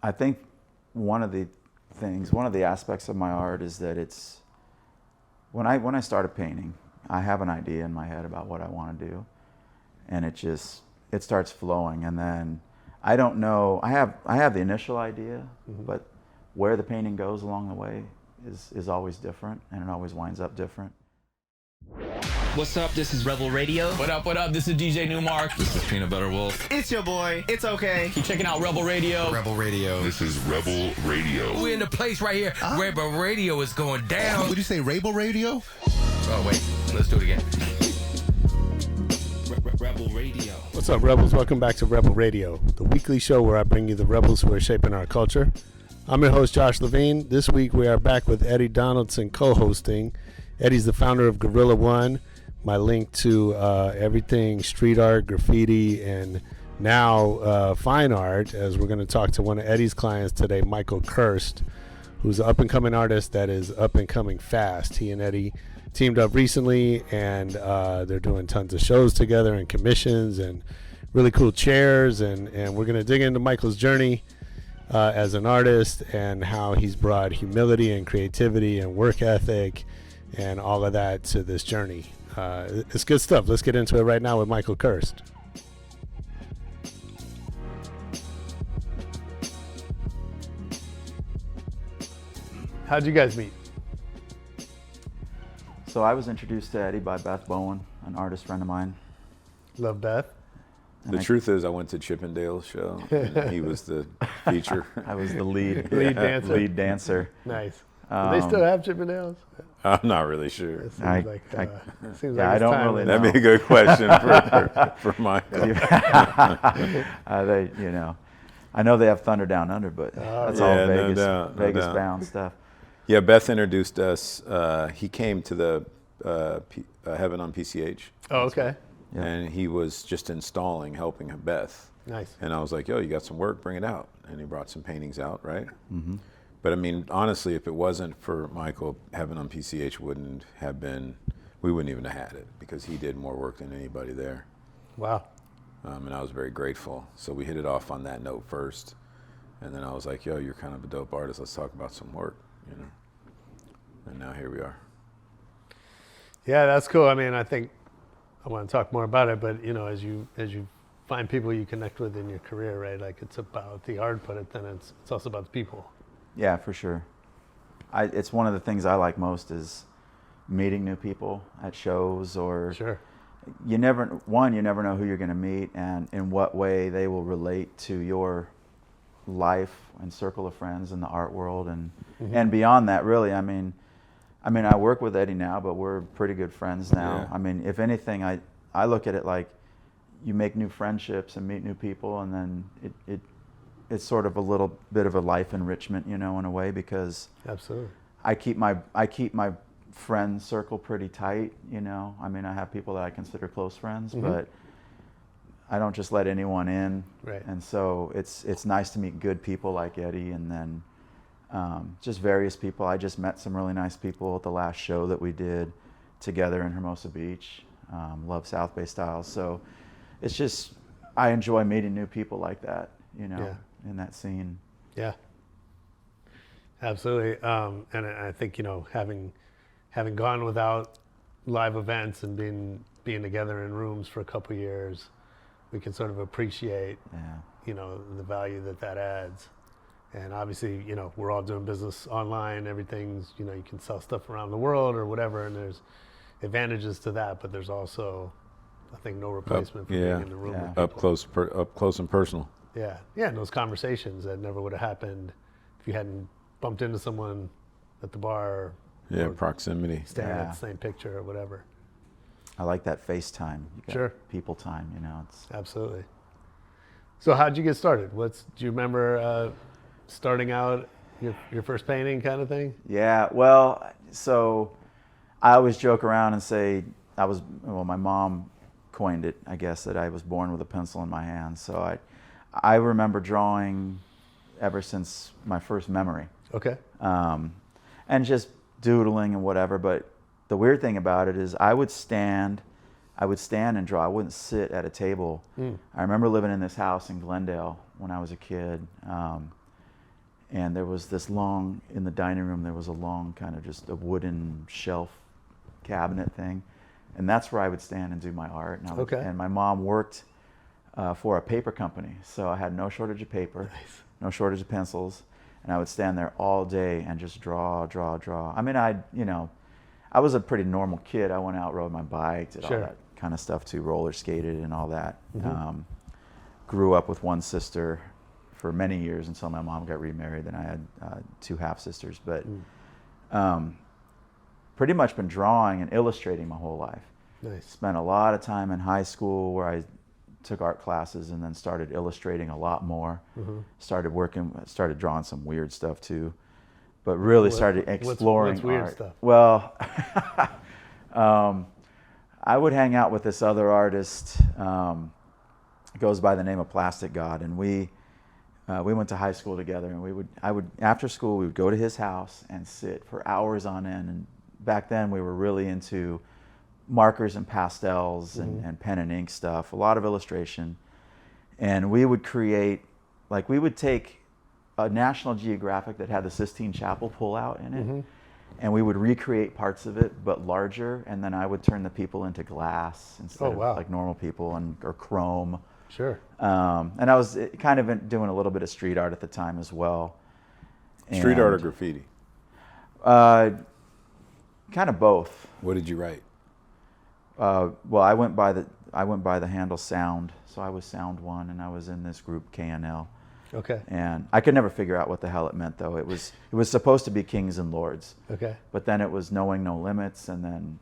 I think one of the aspects of my art is that it's, when I started painting, I have an idea in my head about what I want to do, and it starts flowing, and then I don't know, I have the initial idea, but where the painting goes along the way is always different, and it always winds up different. What's up? This is Rebel Radio. What up? What up? This is DJ Newmark. This is Peanut Butter Wolf. It's your boy. It's okay. Keep checking out Rebel Radio. Rebel Radio. This is Rebel Radio. We're in the place right here. Rebel Radio is going down. Would you say Rebel Radio? Oh, wait. Let's do it again. Rebel Radio. What's up, Rebels? Welcome back to Rebel Radio, the weekly show where I bring you the rebels who are shaping our culture. I'm your host, Josh Levine. This week we are back with Eddie Donaldson co-hosting. Eddie's the founder of Gorilla One, my link to everything street art, graffiti, and now fine art, as we're going to talk to one of Eddie's clients today, Michael Kirst, who's an up-and-coming artist that is up-and-coming fast. He and Eddie teamed up recently, and they're doing tons of shows together and commissions and really cool chairs, and we're going to dig into Michael's journey as an artist and how he's brought humility and creativity and work ethic and all of that to this journey. It's good stuff. Let's get into it right now with Michael Kirst. How'd you guys meet? So I was introduced to Eddie by Beth Bowen, an artist friend of mine. Love Beth. The truth is, I went to Chippendale's show, and he was the feature. I was the lead dancer. Nice. Do they still have Chippendales? I'm not really sure. It seems like I don't really know. That'd be a good question for Michael. I know they have Thunder Down Under, but that's all Vegas, no Vegas doubt. bound stuff. Yeah, Beth introduced us. He came to the Heaven on PCH. Oh, okay. Yeah. And he was just installing, helping Beth. Nice. And I was like, yo, you got some work, bring it out. And he brought some paintings out, right? Mm-hmm. But I mean, honestly, if it wasn't for Michael, Heaven on PCH we wouldn't even have had it, because he did more work than anybody there. Wow. And I was very grateful. So we hit it off on that note first. And then I was like, yo, you're kind of a dope artist. Let's talk about some work, you know? And now here we are. Yeah, that's cool. I mean, I think I want to talk more about it, but as you find people you connect with in your career, right? Like, it's about the art, but then it's also about the people. Yeah, for sure. It's one of the things I like most is meeting new people at shows, or sure. You never know who you're going to meet and in what way they will relate to your life and circle of friends in the art world, and beyond that, really. I mean, I work with Eddie now, but we're pretty good friends now. Yeah. I mean, if anything, I look at it like you make new friendships and meet new people, and then it's sort of a little bit of a life enrichment, in a way, because absolutely I keep my friend circle pretty tight. I mean, I have people that I consider close friends, but I don't just let anyone in. Right. And so it's nice to meet good people like Eddie, and then just various people. I just met some really nice people at the last show that we did together in Hermosa Beach. Love South Bay style. So it's just, I enjoy meeting new people like that, in that scene. Yeah, absolutely. And I think, having gone without live events and being together in rooms for a couple of years, we can sort of appreciate, the value that adds. And obviously, we're all doing business online. Everything's, you can sell stuff around the world or whatever, and there's advantages to that, but there's also, I think, no replacement for being in the room with people. Up close and personal. Yeah, and those conversations that never would have happened if you hadn't bumped into someone at the bar. Yeah, proximity. Staring at the same picture or whatever. I like that FaceTime. Sure. People time, it's absolutely. So how'd you get started? Do you remember starting out your first painting kind of thing? Yeah, well, so I always joke around and say my mom coined it, I guess, that I was born with a pencil in my hand. So I remember drawing ever since my first memory. Okay. And just doodling and whatever, but the weird thing about it is I would stand and draw. I wouldn't sit at a table. I remember living in this house in Glendale when I was a kid, And there was this long, in the dining room, there was a long kind of just a wooden shelf cabinet thing. And that's where I would stand and do my art. And, and my mom worked for a paper company. So I had no shortage of paper, no shortage of pencils. And I would stand there all day and just draw. I mean, I was a pretty normal kid. I went out, rode my bike, did all that kind of stuff too, roller skated and all that. Grew up with one sister for many years until my mom got remarried. Then I had 2 half sisters, but pretty much been drawing and illustrating my whole life. Nice. Spent a lot of time in high school where I took art classes and then started illustrating a lot more. Started drawing some weird stuff too, but really started exploring what's weird art. Stuff? Well, I would hang out with this other artist. Goes by the name of Plastic God, and we went to high school together. And I would after school we would go to his house and sit for hours on end. And back then we were really into markers and pastels and pen and ink stuff, a lot of illustration. And we would create, like we would take a National Geographic that had the Sistine Chapel pull out in it, and we would recreate parts of it, but larger, and then I would turn the people into glass instead of like normal people, or chrome. Sure. And I was kind of doing a little bit of street art at the time as well. Street art or graffiti? Kind of both. What did you write? Well, I went by the handle Sound, so I was Sound One, and I was in this group KNL. Okay. And I could never figure out what the hell it meant, though. It was supposed to be Kings and Lords. Okay. But then it was Knowing No Limits, and then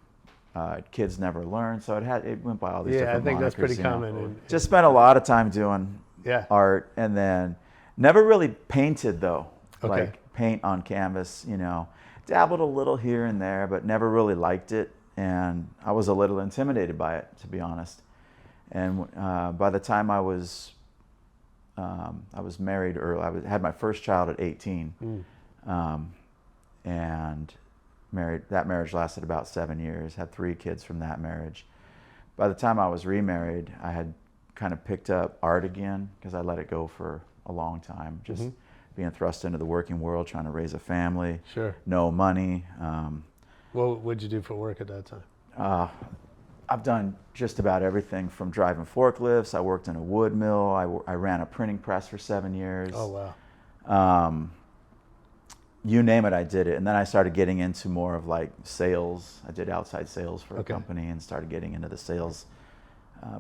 Kids Never Learn. So it went by all these different monikers. Yeah, I think that's pretty common. Just spent a lot of time doing art, and then never really painted though. Like paint on canvas, dabbled a little here and there, but never really liked it. And I was a little intimidated by it, to be honest. And by the time I was married, or I had my first child at 18, and married. That marriage lasted about 7 years. Had 3 kids from that marriage. By the time I was remarried, I had kind of picked up art again because I let it go for a long time. Just being thrust into the working world, trying to raise a family. Sure. No money. What would you do for work at that time? I've done just about everything from driving forklifts. I worked in a wood mill. I ran a printing press for 7 years. Oh, wow. You name it, I did it. And then I started getting into more of like sales. I did outside sales for a company and started getting into the sales,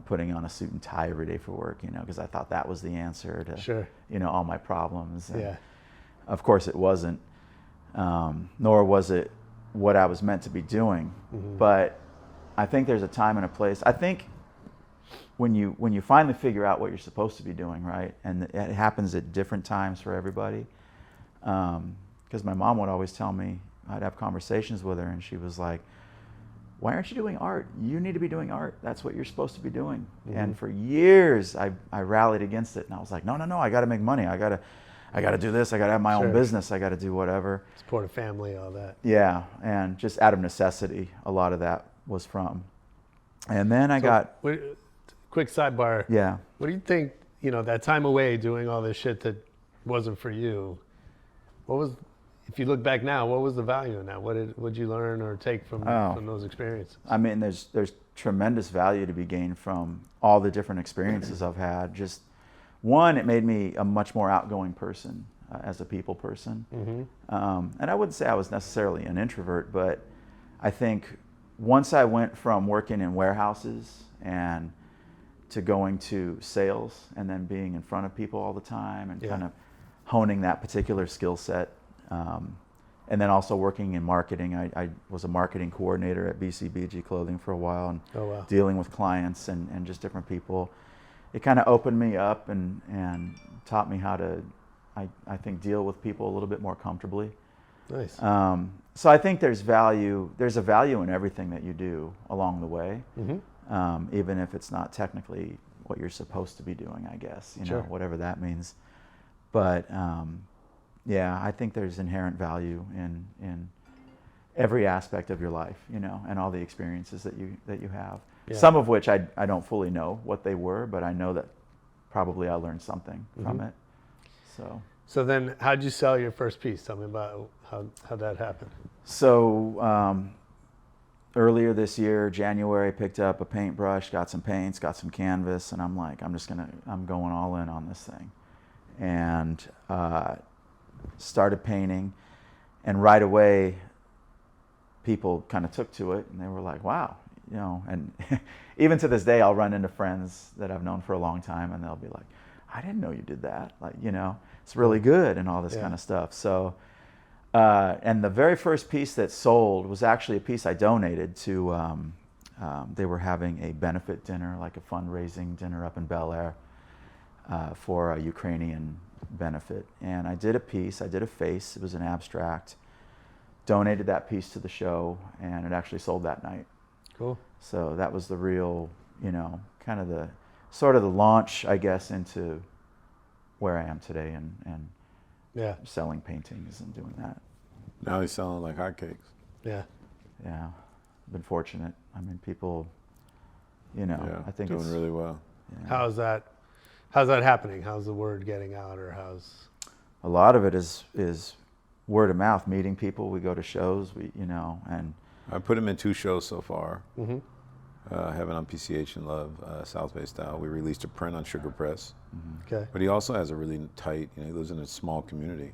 putting on a suit and tie every day for work, because I thought that was the answer to, all my problems. And of course it wasn't, nor was it what I was meant to be doing. But I think there's a time and a place. I think when you finally figure out what you're supposed to be doing, right, and it happens at different times for everybody, because my mom would always tell me, I'd have conversations with her, and she was like, why aren't you doing art? You need to be doing art. That's what you're supposed to be doing. And for years, I rallied against it, and I was like, no, I got to make money. I got to do this. I got to have my own business. I got to do whatever. Support a family, all that. Yeah, and just out of necessity, a lot of that was from. And then I got... Quick sidebar. Yeah. What do you think, that time away doing all this shit that wasn't for you, if you look back now, what was the value in that? What did you learn or take from those experiences? I mean, there's tremendous value to be gained from all the different experiences I've had. Just one, it made me a much more outgoing person as a people person. And I wouldn't say I was necessarily an introvert, but I think once I went from working in warehouses and to going to sales and then being in front of people all the time and kind of honing that particular skill set. And then also working in marketing. I was a marketing coordinator at BCBG Clothing for a while, and dealing with clients and just different people. It kind of opened me up and taught me how to, I think, deal with people a little bit more comfortably. Nice. So I think there's a value in everything that you do along the way, even if it's not technically what you're supposed to be doing, I guess, whatever that means. But yeah, I think there's inherent value in every aspect of your life, and all the experiences that you have. Yeah. Some of which I don't fully know what they were, but I know that probably I learned something from it. So So then, how'd you sell your first piece? Tell me about how that happened. So earlier this year, January, picked up a paintbrush, got some paints, got some canvas, and I'm like, I'm going all in on this thing. And started painting, and right away, people kind of took to it, and they were like, wow, you know, and even to this day, I'll run into friends that I've known for a long time, and they'll be like, I didn't know you did that. Like, you know, it's really good and all this kind of stuff. So, and the very first piece that sold was actually a piece I donated to, they were having a benefit dinner, like a fundraising dinner up in Bel Air for a Ukrainian benefit. And I did a piece, I did a face, it was an abstract, donated that piece to the show, and it actually sold that night. Cool. So that was the real, you know, kind of the sort of the launch, I guess, into where I am today, and selling paintings and doing that. Now he's selling like hotcakes. Yeah. Yeah, been fortunate. I mean, people, you know, I think doing it's really well. Yeah. How's that happening? How's the word getting out, or how's? A lot of it is word of mouth, meeting people. We go to shows, you know, and I put him in 2 shows so far. Mm-hmm. Having on PCH in Love, South Bay Style. We released a print on Sugar Press. Mm-hmm. Okay. But he also has a really tight, you know, he lives in a small community.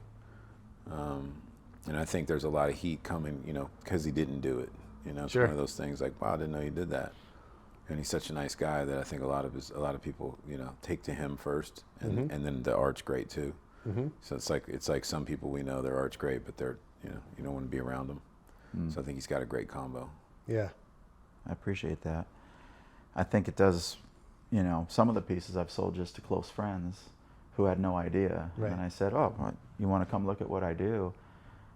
And I think there's a lot of heat coming, you know, because he didn't do it. You know, it's Sure. one of those things like, wow, I didn't know you did that. And he's such a nice guy that I think a lot of people, you know, take to him first, and then the art's great too. Mm-hmm. So it's like some people we know their art's great, but they're, you know, you don't want to be around them. So I think he's got a great combo. Yeah. I appreciate that. I think it does, you know, some of the pieces I've sold just to close friends who had no idea. Right. And I said, oh, you want to come look at what I do?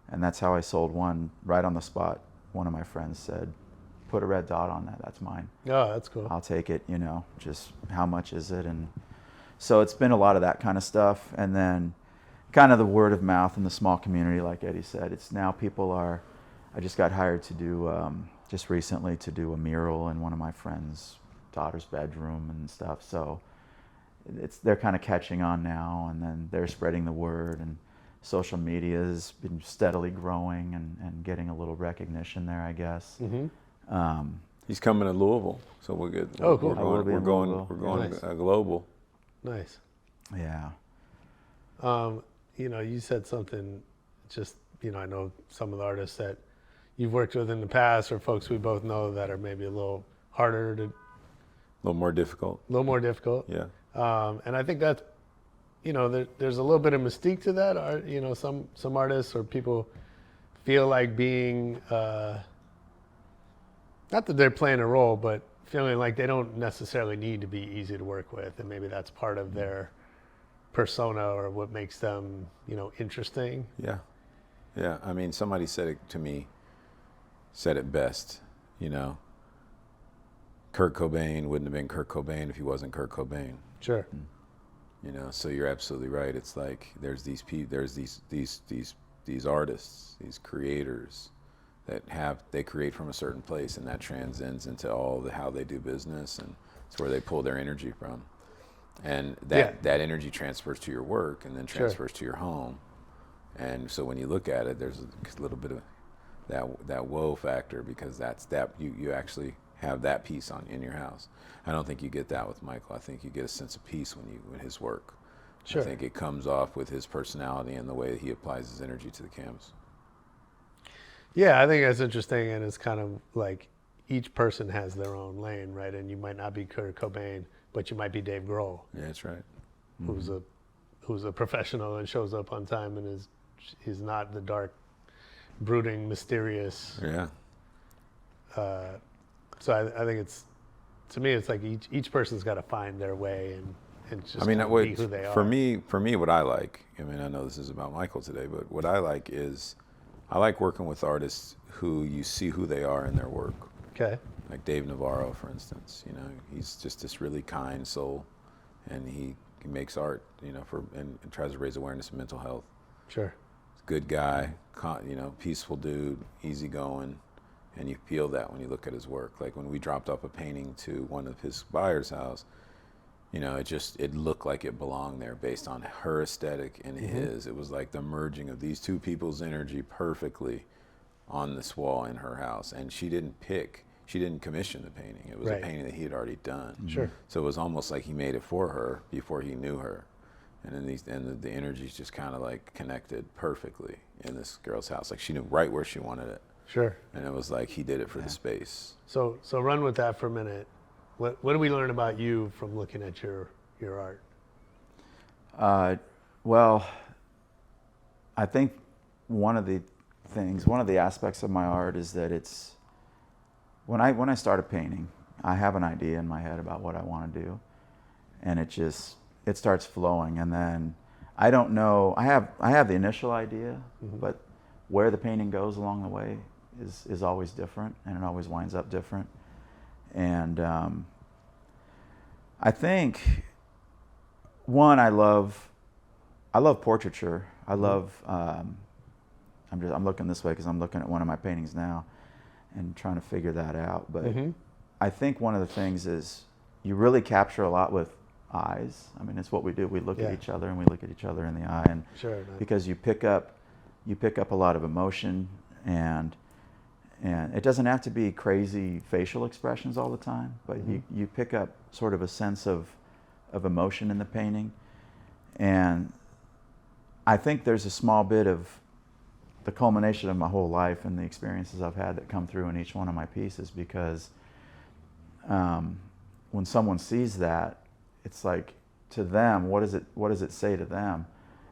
And that's how I sold one right on the spot. One of my friends said, put a red dot on that, that's mine. Oh, that's cool. I'll take it, you know, just how much is it? And so it's been a lot of that kind of stuff. And then kind of the word of mouth in the small community, like Eddie said, it's now people are, I just got hired to do, just recently to do a mural in one of my friends' daughter's bedroom and stuff. So they're kind of catching on now, and then they're spreading the word, and social media has been steadily growing and getting a little recognition there, I guess. Mm-hmm. He's coming to Louisville, so we're good. Oh, cool. We're going Nice. global. Nice. Yeah. You know, you said something, just, you know, I know some of the artists that you've worked with in the past, or folks we both know that are maybe a little harder to, A little more difficult. Yeah. And I think that's, you know, there's a little bit of mystique to that. You know, some artists or people feel like being, not that they're playing a role, but feeling like they don't necessarily need to be easy to work with, and maybe that's part of their persona or what makes them, you know, interesting. Yeah. Yeah. I mean, somebody said it to me, said it best, you know. Kurt Cobain wouldn't have been Kurt Cobain if he wasn't Kurt Cobain. Sure. You know, so you're absolutely right. It's like there's these artists, these creators that they create from a certain place, and that transcends into all how they do business, and it's where they pull their energy from. And that energy transfers to your work, and then transfers to your home. And so when you look at it, there's a little bit of that whoa factor, because you actually have that piece in your house. I don't think you get that with Michael. I think you get a sense of peace when his work. Sure. I think it comes off with his personality and the way that he applies his energy to the canvas. Yeah, I think that's interesting, and it's kind of like each person has their own lane, right? And you might not be Kurt Cobain, but you might be Dave Grohl, Yeah, that's right. who's a professional and shows up on time and is not the dark, brooding, mysterious. Yeah. So I think to me, it's like each person's got to find their way and just be who they are. For me, what I like, I mean, I know this is about Michael today, but what I like is, I like working with artists who you see who they are in their work. Okay. Like Dave Navarro, for instance. You know, he's just this really kind soul, and he makes art, you know, and tries to raise awareness of mental health. Sure. Good guy, you know, peaceful dude, easygoing, and you feel that when you look at his work. Like when we dropped off a painting to one of his buyer's house, you know, it looked like it belonged there based on her aesthetic and his. It was like the merging of these two people's energy perfectly on this wall in her house. And she didn't commission the painting. It was a painting that he had already done. Sure. So it was almost like he made it for her before he knew her. And then the energies just kind of like connected perfectly in this girl's house. Like she knew right where she wanted it. Sure. And it was like he did it for the space. So run with that for a minute. What do we learn about you from looking at your art? Well, I think one of the aspects of my art is that it's when I started painting, I have an idea in my head about what I want to do, and it starts flowing, and then I don't know. I have the initial idea, but where the painting goes along the way is always different, and it always winds up different. And I think I love portraiture. I love. I'm looking this way because I'm looking at one of my paintings now, and trying to figure that out. But I think one of the things is you really capture a lot with eyes. I mean, it's what we do. We look at each other and we look at each other in the eye, and because you pick up a lot of emotion, and it doesn't have to be crazy facial expressions all the time, but you pick up sort of a sense of emotion in the painting. And I think there's a small bit of the culmination of my whole life and the experiences I've had that come through in each one of my pieces, because when someone sees that, it's like, to them, what does it say to them?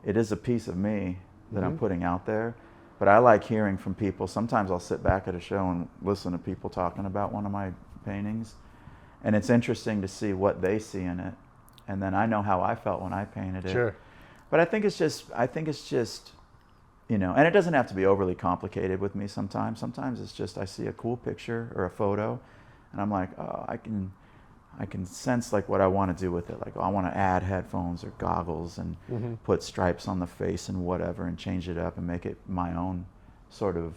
It is a piece of me that I'm putting out there, but I like hearing from people. Sometimes I'll sit back at a show and listen to people talking about one of my paintings, and it's interesting to see what they see in it, and then I know how I felt when I painted it. Sure. But I think it's just, you know, and it doesn't have to be overly complicated with me sometimes. Sometimes it's just I see a cool picture or a photo, and I'm like, oh, I can sense like what I want to do with it. Like, oh, I want to add headphones or goggles and put stripes on the face and whatever, and change it up and make it my own sort of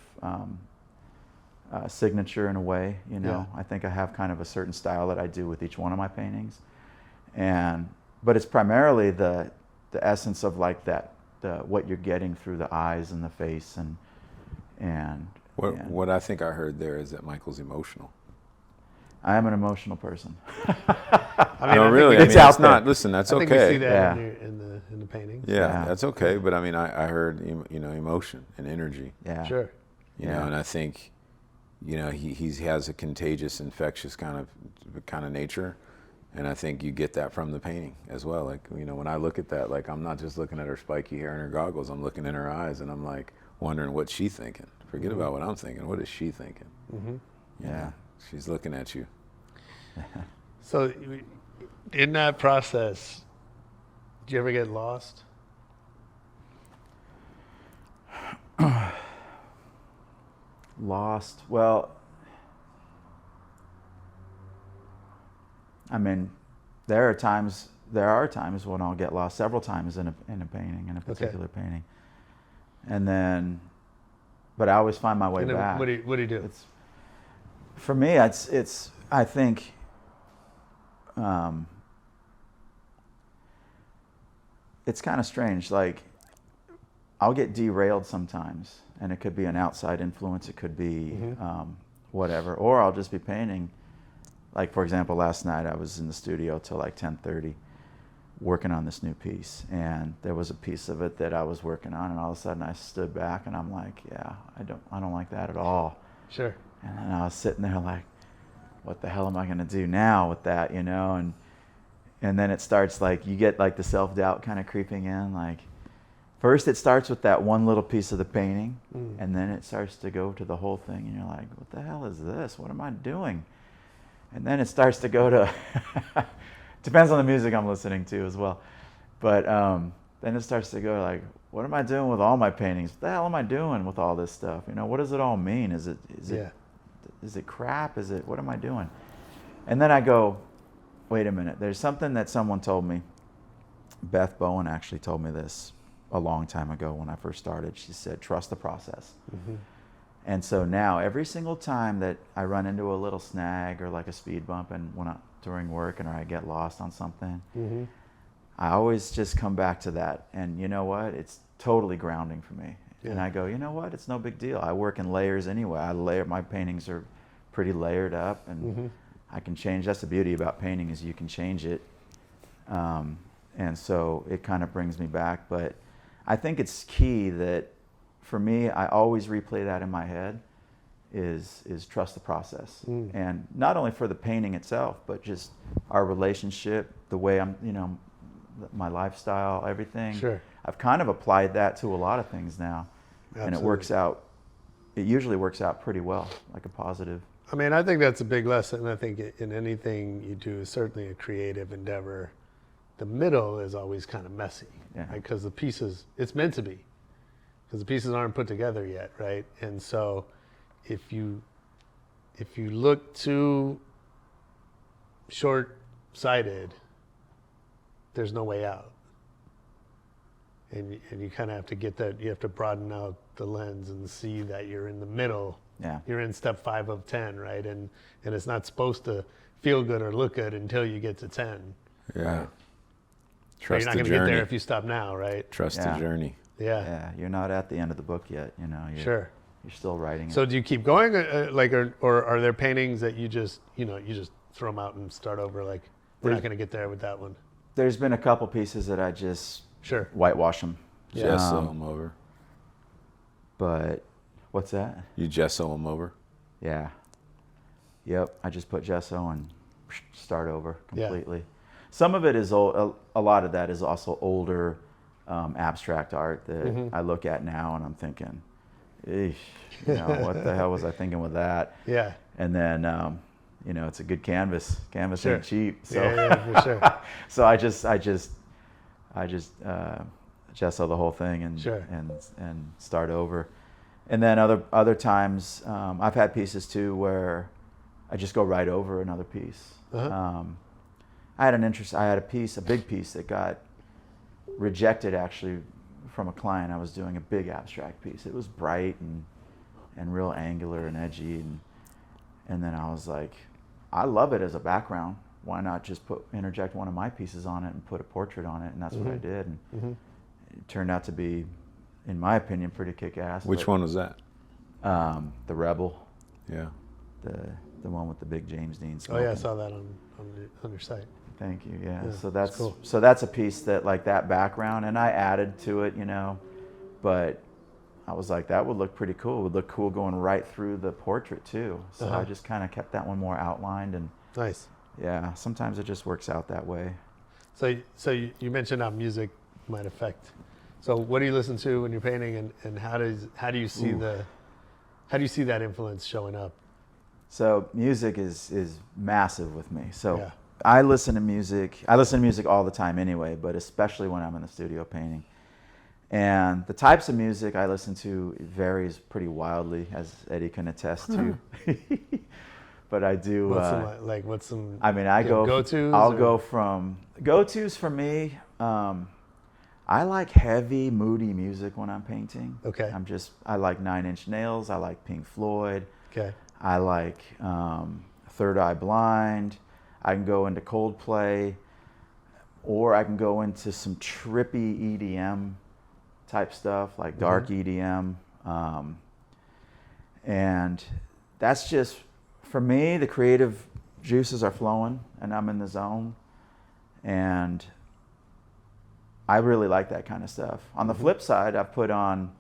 signature in a way. You know, I think I have kind of a certain style that I do with each one of my paintings, but it's primarily the essence of like what you're getting through the eyes and the face and what I think I heard there is that Michael's emotional. I am an emotional person. I mean, No, really. it's I mean, out it's not. there. Listen, that's I think okay. we see that Yeah. in the paintings. Yeah, that's okay. But I mean, I heard, you know, emotion and energy. Yeah. Sure. You know, and I think, you know, he has a contagious, infectious kind of nature, and I think you get that from the painting as well. Like, you know, when I look at that, like, I'm not just looking at her spiky hair and her goggles. I'm looking in her eyes, and I'm like wondering what's she thinking. Forget about what I'm thinking. What is she thinking? Yeah, she's looking at you. So, in that process, did you ever get lost? Lost. Well, I mean, there are times when I'll get lost, several times in a painting, in a particular painting, and then, but I always find my way And then back. what do you do? For me, it's I think. It's kind of strange. Like, I'll get derailed sometimes, and it could be an outside influence. It could be whatever, or I'll just be painting. Like, for example, last night I was in the studio till like 10:30, working on this new piece, and there was a piece of it that I was working on, and all of a sudden I stood back and I'm like, yeah, I don't like that at all. Sure. And then I was sitting there like, what the hell am I going to do now with that, you know? And then it starts, like, you get like the self-doubt kind of creeping in. Like, first it starts with that one little piece of the painting, and then it starts to go to the whole thing, and you're like, what the hell is this? What am I doing? And then it starts to go to, depends on the music I'm listening to as well. But then it starts to go like, what am I doing with all my paintings? What the hell am I doing with all this stuff? You know, what does it all mean? Is it crap? What am I doing? And then I go, wait a minute. There's something that someone told me. Beth Bowen actually told me this a long time ago when I first started. She said, trust the process. And so now every single time that I run into a little snag or like a speed bump and want to during work and or I get lost on something, Mm-hmm. I always just come back to that. And you know what? It's totally grounding for me. Yeah. And I go, you know what? It's no big deal. I work in layers anyway. My paintings are pretty layered up, and Mm-hmm. I can change. That's the beauty about painting, is you can change it. And so it kind of brings me back. But I think it's key that for me, I always replay that in my head, is trust the process. And not only for the painting itself, but just our relationship, the way I'm, my lifestyle, everything. Sure. I've kind of applied that to a lot of things now. Absolutely. And it works out. It usually works out pretty well, like a positive. I mean, I think that's a big lesson. I think in anything you do, certainly a creative endeavor, the middle is always kind of messy, Yeah. right? Because the pieces, it's meant to be, because the pieces aren't put together yet, right? And so if you look too short-sighted, there's no way out. And you kind of have to get that, you have to broaden out the lens and see that you're in the middle. Yeah. You're in step 5 of 10, right? And it's not supposed to feel good or look good until you get to 10. Yeah. Right. Trust You're not the going to get journey. there if you stop now, right? Trust Yeah. the journey. Yeah. Yeah, you're not at the end of the book yet. Sure. You're still writing it. So do you keep going, or are there paintings that you just throw them out and start over? Like, we're not going to get there with that one. There's been a couple pieces that I just Sure. whitewash them. Gesso them over. But what's that? You gesso them over. Yeah. Yep. I just put gesso and start over Yeah. completely. Some of it is old. A lot of that is also older abstract art that I look at now and I'm thinking, eesh, what the hell was I thinking with that? Yeah. And then, it's a good canvas. Canvas Sure. ain't cheap. So, Yeah, for sure. so I just gesso the whole thing and Sure. and start over. And then other times, I've had pieces too where I just go right over another piece. Uh-huh. I had a big piece that got rejected actually from a client. I was doing a big abstract piece. It was bright and real angular and edgy, and then I was like, I love it as a background. Why not just interject one of my pieces on it and put a portrait on it? And that's what I did. And it turned out to be, in my opinion, pretty kick-ass. Which one was that? The Rebel, Yeah. the one with the big James Dean Oh smoking. yeah, I saw that on your site. Thank you. Yeah. Yeah, So that's cool. that's a piece that, like, that background, and I added to it, but I was like, that would look pretty cool. It would look cool going right through the portrait too. So I just kind of kept that one more outlined, and Nice. yeah, sometimes it just works out that way. So you mentioned how music might affect. So what do you listen to when you're painting, and how do you see that influence showing up? So music is massive with me. So Yeah. I listen to music. I listen to music all the time anyway, but especially when I'm in the studio painting. And the types of music I listen to varies pretty wildly, as Eddie can attest to. But I do. What's some? I mean, I go. go-tos. I'll or- go from go-tos for me. I like heavy, moody music when I'm painting. Okay. I like Nine Inch Nails. I like Pink Floyd. Okay. I like Third Eye Blind. I can go into Coldplay, or I can go into some trippy EDM type stuff, like dark EDM. And that's just, for me, the creative juices are flowing and I'm in the zone. And I really like that kind of stuff. On the flip side, I've put on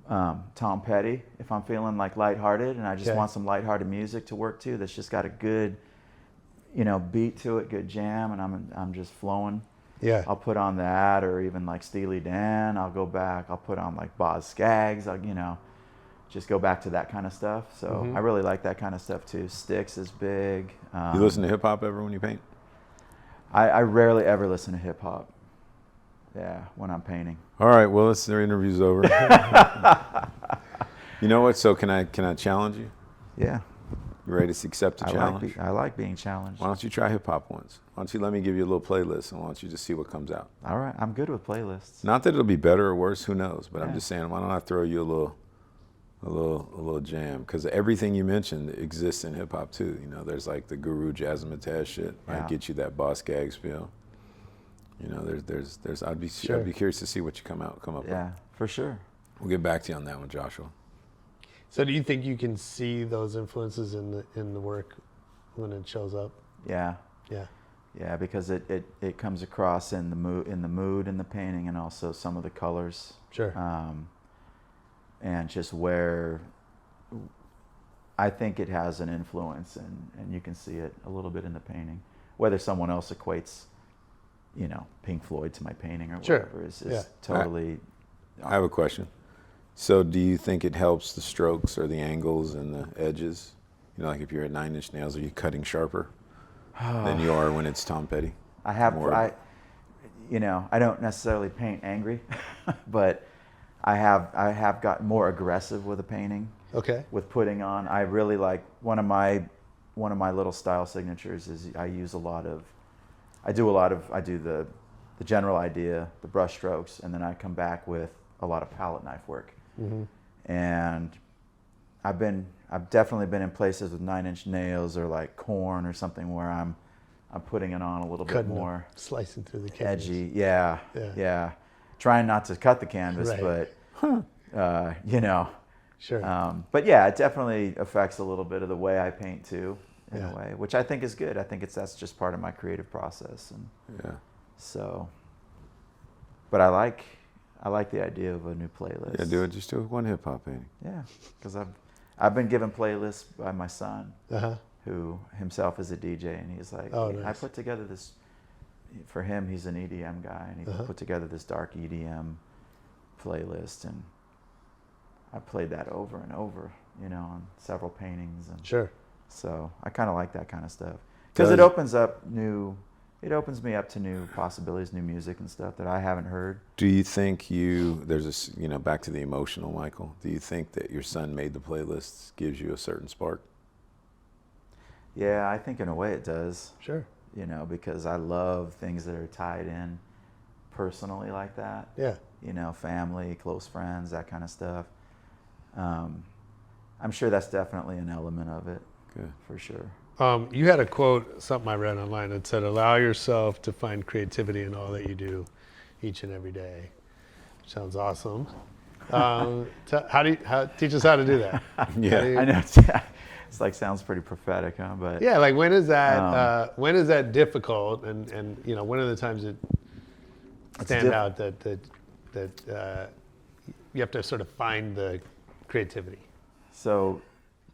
Tom Petty if I'm feeling like lighthearted and I just want some lighthearted music to work to that's just got a good, beat to it, good jam, and I'm just flowing. Yeah. I'll put on that, or even like Steely Dan. I'll go back. I'll put on like Boz Scaggs. I'll, just go back to that kind of stuff. So I really like that kind of stuff too. Styx is big. You listen to hip hop ever when you paint? I rarely ever listen to hip hop. Yeah, when I'm painting. All right. Well, their interview's over. You know what? So can I challenge you? Yeah. You ready to accept the challenge? I like being challenged. Why don't you try hip hop once? Why don't you let me give you a little playlist, and why don't you just see what comes out? All right, I'm good with playlists. Not that it'll be better or worse, who knows? But I'm Yeah. just saying, why don't I throw you a a little jam, because everything you mentioned exists in hip hop too. You know, there's like the Guru Jazzmatazz shit, might get you that Boss Gags feel. You know, there's I'd be curious to see what you come up with. Yeah, for sure. We'll get back to you on that one, Joshua. So do you think you can see those influences in the work when it shows up? Yeah. Yeah. Yeah, because it comes across in the mood in the painting, and also some of the colors. Sure. And just where I think it has an influence, and you can see it a little bit in the painting. Whether someone else equates, you know, Pink Floyd to my painting or whatever is totally. I have a question. So do you think it helps the strokes or the angles and the edges? You know, like if you're at 9 Inch Nails, are you cutting sharper than you are when it's Tom Petty? I don't necessarily paint angry, but I have gotten more aggressive with a painting. Okay. With putting on, I really like one of my little style signatures is I do the general idea, the brush strokes, and then I come back with a lot of palette knife work. Mm-hmm. And I've definitely been in places with 9 Inch Nails or like Korn or something where I'm putting it on a little bit more slicing through the canvas. Edgy. Yeah. Trying not to cut the canvas, right. but you know. Sure. But yeah, it definitely affects a little bit of the way I paint too, in Yeah. a way, which I think is good. I think that's just part of my creative process, and so. But I like the idea of a new playlist. Yeah, just do one hip hop painting. Yeah, because I've been given playlists by my son, Uh-huh. who himself is a DJ, and he's like, Oh, I nice. put together this. For him, he's an EDM guy, and he put together this dark EDM playlist, and I played that over and over, you know, on several paintings, and Sure. so I kind of like that kind of stuff because it opens me up to new possibilities, new music and stuff that I haven't heard. Do you think back to the emotional, Michael, do you think that your son made the playlists gives you a certain spark? Yeah, I think in a way it does. Sure. You know, because I love things that are tied in personally like that. Yeah. You know, family, close friends, that kind of stuff. I'm sure that's definitely an element of it. Good. For sure. You had a quote, something I read online that said, "Allow yourself to find creativity in all that you do, each and every day." Sounds awesome. Teach us how to do that? Yeah, I know. It's like sounds pretty prophetic, huh? But yeah, like when is that difficult, and you know, when are the times it stand out that you have to sort of find the creativity? So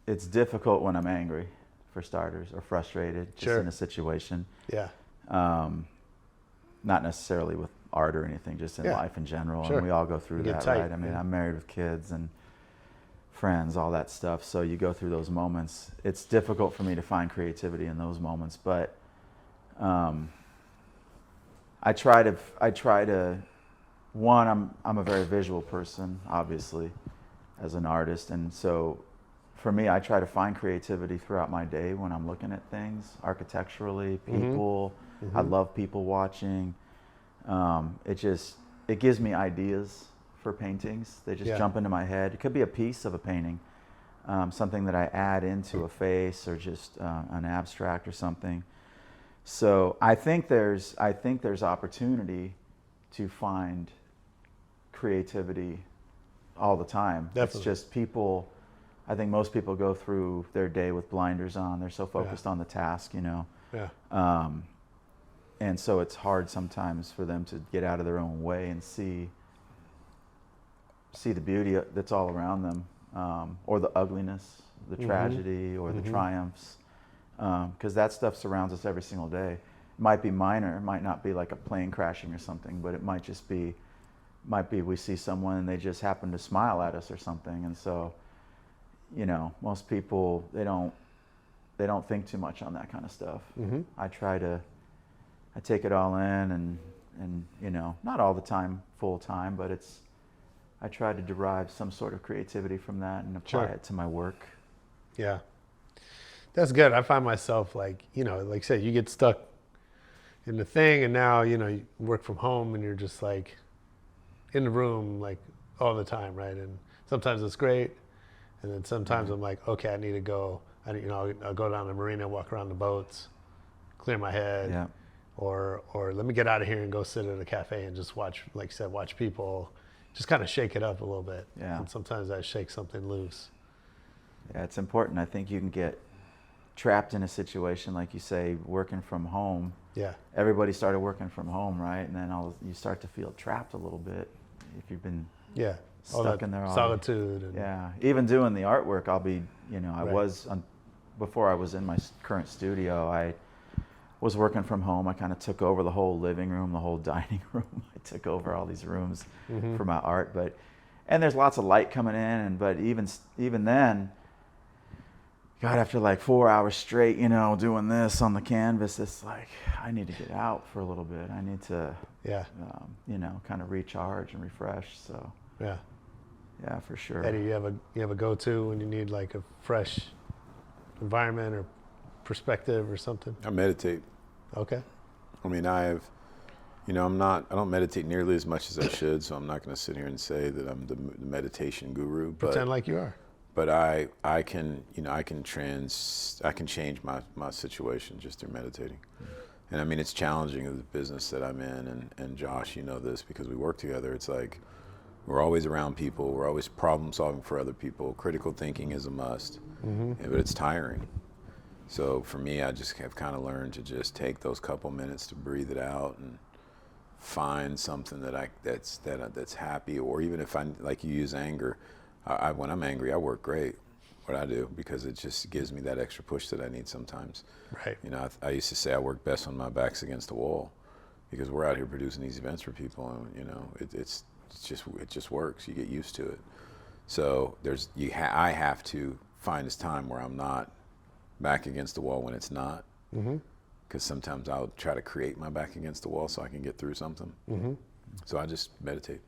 it's difficult when I'm angry, for starters, or frustrated, just in a situation. Yeah. Not necessarily with art or anything, just in life in general. Sure. And we all go through that, tight, right? I mean, I'm married with kids and friends, all that stuff. So you go through those moments. It's difficult for me to find creativity in those moments, but I try to. One, I'm a very visual person, obviously, as an artist, and so for me, I try to find creativity throughout my day when I'm looking at things, architecturally, people. Mm-hmm. I love people watching. It gives me ideas for paintings. They just jump into my head. It could be a piece of a painting, something that I add into a face, or just an abstract or something. So I think there's opportunity to find creativity all the time. Definitely. It's just people. I think most people go through their day with blinders on. They're so focused on the task, you know. Yeah. And so it's hard sometimes for them to get out of their own way and see the beauty that's all around them, or the ugliness, the tragedy, or the triumphs, because that stuff surrounds us every single day. It might be minor, it might not be like a plane crashing or something, but it might just be, we see someone and they just happen to smile at us or something, and so, you know, most people, they don't think too much on that kind of stuff. Mm-hmm. I take it all in, and you know, not all the time, full time, but I try to derive some sort of creativity from that and apply it to my work. Yeah. That's good. I find myself like, you know, like I said, you get stuck in the thing, and now, you know, you work from home and you're just like in the room like all the time, right? And sometimes it's great, And then sometimes I'm like, okay, I need to go. I'll go down to the marina, walk around the boats, clear my head, Yeah. or let me get out of here and go sit at a cafe and just watch, like you said, watch people, just kind of shake it up a little bit. Yeah. And sometimes I shake something loose. Yeah, it's important. I think you can get trapped in a situation, like you say, working from home. Yeah. Everybody started working from home, right? And then you start to feel trapped a little bit if you've been Yeah. All stuck that in there all solitude. And, Yeah, even doing the artwork, I Right. was, before I was in my current studio, I was working from home. I kind of took over the whole living room, the whole dining room. I took over all these rooms for my art, and there's lots of light coming in, but even then, God, after like 4 hours straight, doing this on the canvas, it's like, I need to get out for a little bit. I need to, Yeah. kind of recharge and refresh. So, Yeah. yeah, for sure. Eddie, you have a go-to when you need like a fresh environment or perspective or something? I meditate. Okay. I mean, I don't meditate nearly as much as I should, so I'm not going to sit here and say that I'm the meditation guru. Pretend like you are. But I can change my situation just through meditating. And I mean, it's challenging in the business that I'm in, and Josh, you know this because we work together. It's like we're always around people. We're always problem solving for other people. Critical thinking is a must, but it's tiring. So for me, I just have kind of learned to just take those couple minutes to breathe it out and find something that's happy. Or even if like you use anger, when I'm angry, I work great. What I do, because it just gives me that extra push that I need sometimes. Right. I used to say I work best when my back's against the wall, because we're out here producing these events for people, and it just works. You get used to it. So I have to find this time where I'm not back against the wall when it's not, because sometimes I'll try to create my back against the wall so I can get through something. So I just meditate.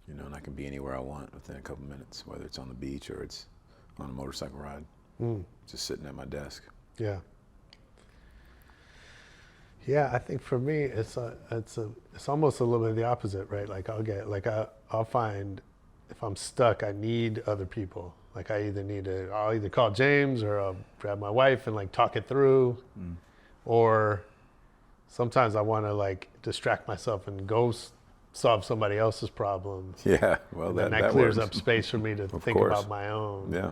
And I can be anywhere I want within a couple minutes, whether it's on the beach or it's on a motorcycle ride, just sitting at my desk. Yeah. Yeah, I think for me, it's almost a little bit the opposite, right? Like I'll find if I'm stuck, I need other people. Like I'll either call James or I'll grab my wife and like talk it through, or sometimes I want to like distract myself and go solve somebody else's problem. Yeah, well, that that clears works. up space for me to think course. about my own. Yeah.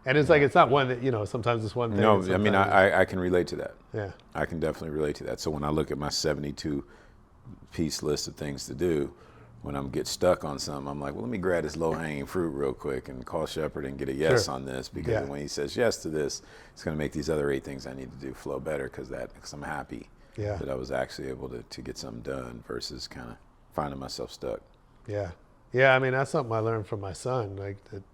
And it's like, it's not one that, sometimes it's one thing. No, I mean, I can relate to that. Yeah. I can definitely relate to that. So when I look at my 72-piece list of things to do, when I'm get stuck on something, I'm like, well, let me grab this low-hanging fruit real quick and call Shepard and get a yes on this, because when he says yes to this, it's going to make these other 8 things I need to do flow better, because I'm happy that I was actually able to get something done versus kind of finding myself stuck. Yeah. Yeah, I mean, that's something I learned from my son. Like, that,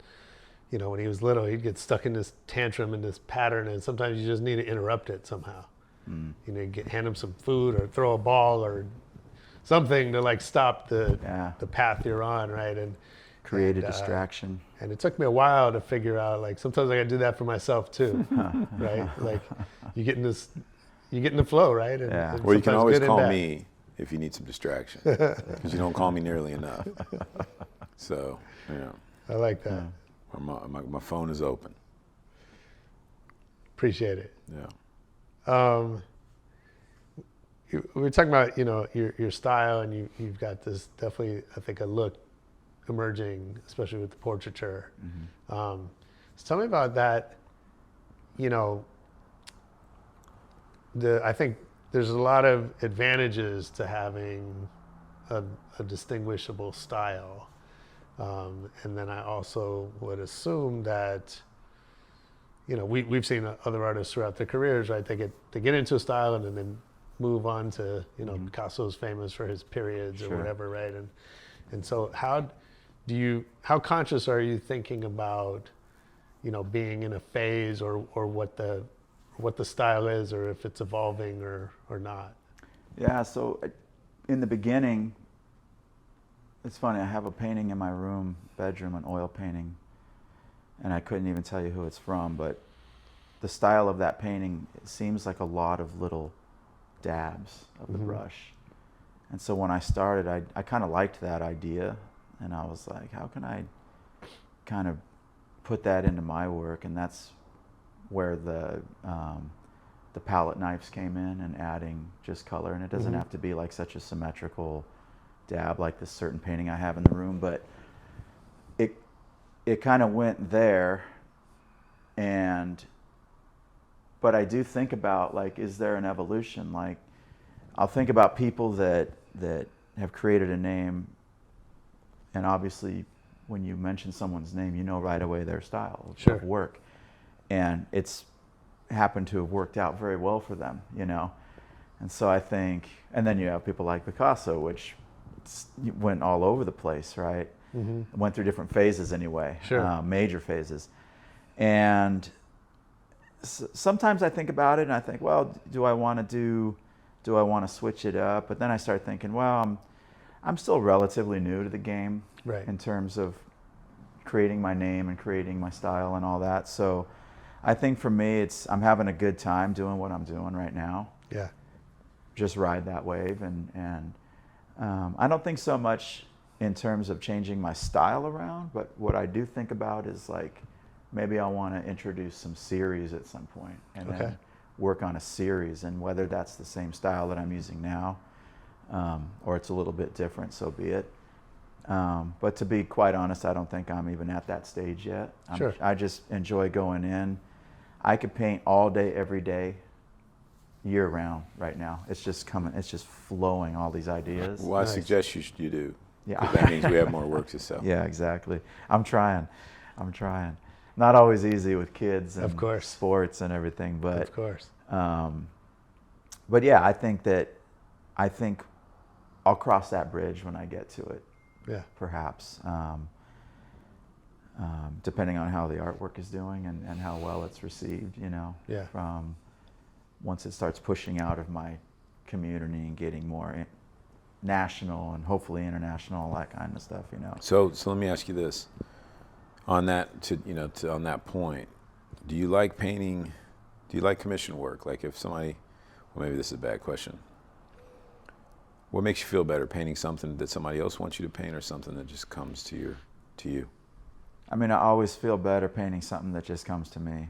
when he was little, he'd get stuck in this tantrum and this pattern, and sometimes you just need to interrupt it somehow. Hand him some food or throw a ball or something to like stop the path you're on, right? And create a distraction. And it took me a while to figure out, like, sometimes I got to do that for myself too, right? Like, you get in the flow, right? And well, you can always call me if you need some distraction, because you don't call me nearly enough. So, I like that. My phone is open. Appreciate it. Yeah. We were talking about, your style, and you've got this definitely, I think, a look emerging, especially with the portraiture. So tell me about that. I think there's a lot of advantages to having a distinguishable style. And then I also would assume that, we've seen other artists throughout their careers, right? They get into a style and then move on to, Picasso's famous for his periods or whatever, right? And so how conscious are you thinking about, being in a phase or what the style is, or if it's evolving or not? Yeah, so in the beginning, it's funny, I have a painting in my bedroom, an oil painting, and I couldn't even tell you who it's from, but the style of that painting, it seems like a lot of little dabs of the brush. And so when I started, I kind of liked that idea, and I was like, how can I kind of put that into my work, and that's where the palette knives came in, and adding just color. And it doesn't have to be like such a symmetrical dab like this certain painting I have in the room, but it kind of went there. But I do think about, like, is there an evolution? Like, I'll think about people that have created a name, and obviously when you mention someone's name, you know right away their style of work. And it's happened to have worked out very well for them, you know? And so I think, and then you have people like Picasso, which went all over the place, right? Went through different phases anyway, major phases. And sometimes I think about it and I think, well, do I want to switch it up? But then I start thinking, well, I'm still relatively new to the game, right, in terms of creating my name and creating my style and all that. So I think for me, I'm having a good time doing what I'm doing right now. Yeah. Just ride that wave. And I don't think so much in terms of changing my style around, but what I do think about is, like, maybe I want to introduce some series at some point and then work on a series, and whether that's the same style that I'm using now, or it's a little bit different, so be it. But to be quite honest, I don't think I'm even at that stage yet. I just enjoy going in. I could paint all day, every day, year round right now. It's just coming, it's just flowing, all these ideas. Well, I suggest you do. Yeah. That means we have more work to sell. Yeah, exactly. I'm trying. Not always easy with kids and sports and everything, but of course. But yeah, I think I'll cross that bridge when I get to it. Yeah. Perhaps, depending on how the artwork is doing and how well it's received, you know. Yeah. Once it starts pushing out of my community and getting more national and hopefully international, all that kind of stuff, you know. So let me ask you this. On that, on that point, do you like painting? Do you like commission work? Like, if somebody, well, maybe this is a bad question. What makes you feel better, painting something that somebody else wants you to paint, or something that just comes to you? I mean, I always feel better painting something that just comes to me.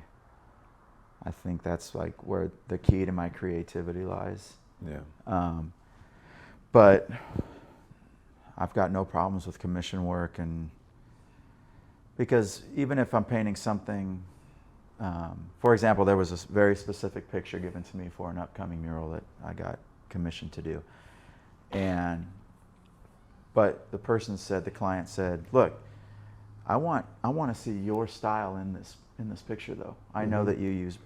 I think that's like where the key to my creativity lies. Yeah. But I've got no problems with commission work, and because even if I'm painting something, for example, there was a very specific picture given to me for an upcoming mural that I got commissioned to do. But the client said, look, I want to see your style in this picture, though. I know that you use,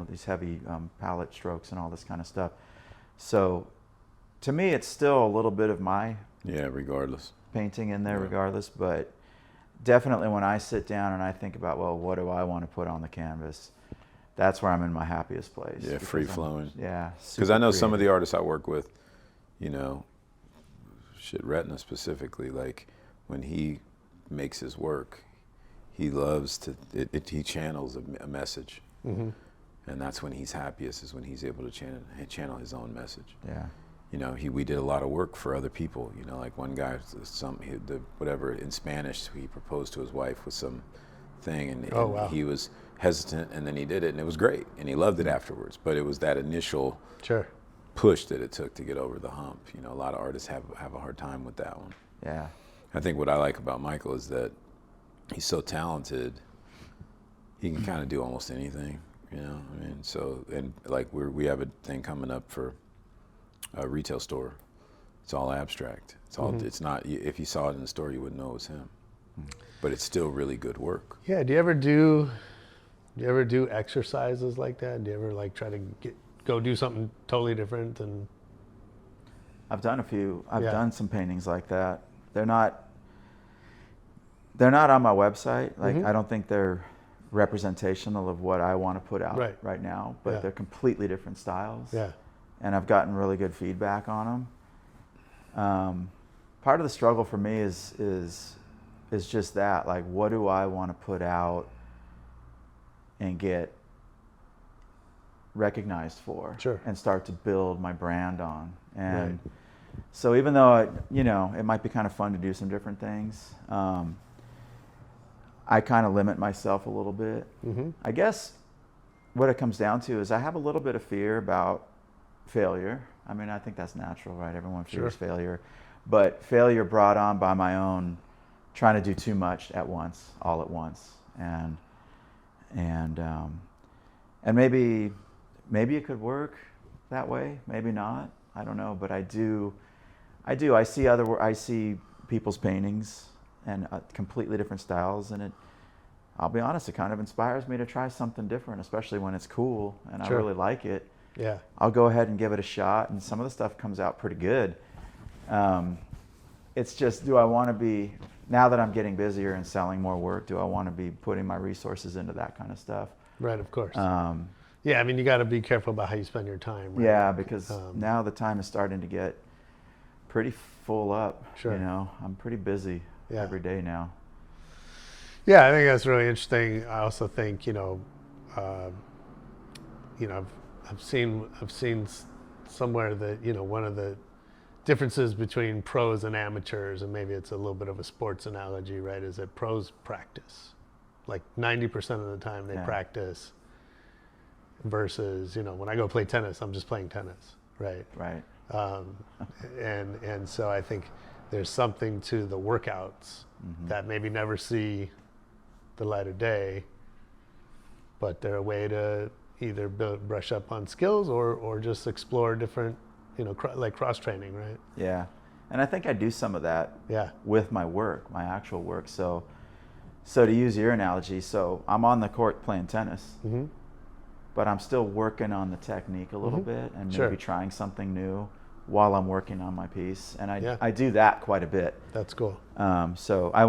these heavy palette strokes and all this kind of stuff. So to me, it's still a little bit of my regardless painting in there, regardless. But definitely when I sit down and I think about, well, what do I want to put on the canvas? That's where I'm in my happiest place. Yeah, free flowing. Yeah. Because I know some of the artists I work with, Retina specifically, like when he makes his work, he loves to, he channels a message. Mm-hmm. And that's when he's happiest, is when he's able to channel his own message. Yeah. We did a lot of work for other people. Like one guy, in Spanish, he proposed to his wife with some thing, and he was hesitant, and then he did it, and it was great, and he loved it afterwards. But it was that initial push that it took to get over the hump. A lot of artists have a hard time with that one. Yeah. I think what I like about Michael is that he's so talented. He can kind of do almost anything. We have a thing coming up for a retail store. It's all abstract. It's all. Mm-hmm. It's not. If you saw it in the store, you wouldn't know it was him. Mm-hmm. But it's still really good work. Yeah. Do you ever do exercises like that? Do you ever try to go do something totally different? And I've done a few. I've done some paintings like that. They're not on my website. I don't think they're representational of what I want to put out right now. But they're completely different styles. Yeah. And I've gotten really good feedback on them. Part of the struggle for me is just that, like, what do I want to put out and get recognized for, and start to build my brand on. And so even though it might be kind of fun to do some different things, I kind of limit myself a little bit. I guess what it comes down to is I have a little bit of fear about failure. I mean, I think that's natural, right? Everyone fears failure. But failure brought on by my own trying to do too much at once, all at once. And maybe it could work that way, maybe not. I don't know, but I do. I see people's paintings and completely different styles, and I'll be honest, it kind of inspires me to try something different, especially when it's cool and I really like it. Yeah. I'll go ahead and give it a shot, and some of the stuff comes out pretty good. It's just, do I want to be, now that I'm getting busier and selling more work, do I want to be putting my resources into that kind of stuff? Right, of course. Yeah, I mean, you got to be careful about how you spend your time. Right? Yeah, because now the time is starting to get pretty full up. Sure. You know, I'm pretty busy every day now. Yeah, I think that's really interesting. I also think, I've seen somewhere that, one of the differences between pros and amateurs, and maybe it's a little bit of a sports analogy, right, is that pros practice. Like 90% of the time they practice versus, when I go play tennis, I'm just playing tennis, right? Right. And so I think there's something to the workouts that maybe never see the light of day, but they're a way to either brush up on skills or just explore different, like cross training, right? Yeah, and I think I do some of that with my work, my actual work. So to use your analogy, so I'm on the court playing tennis, but I'm still working on the technique a little bit and maybe trying something new while I'm working on my piece, and I do that quite a bit. That's cool. So I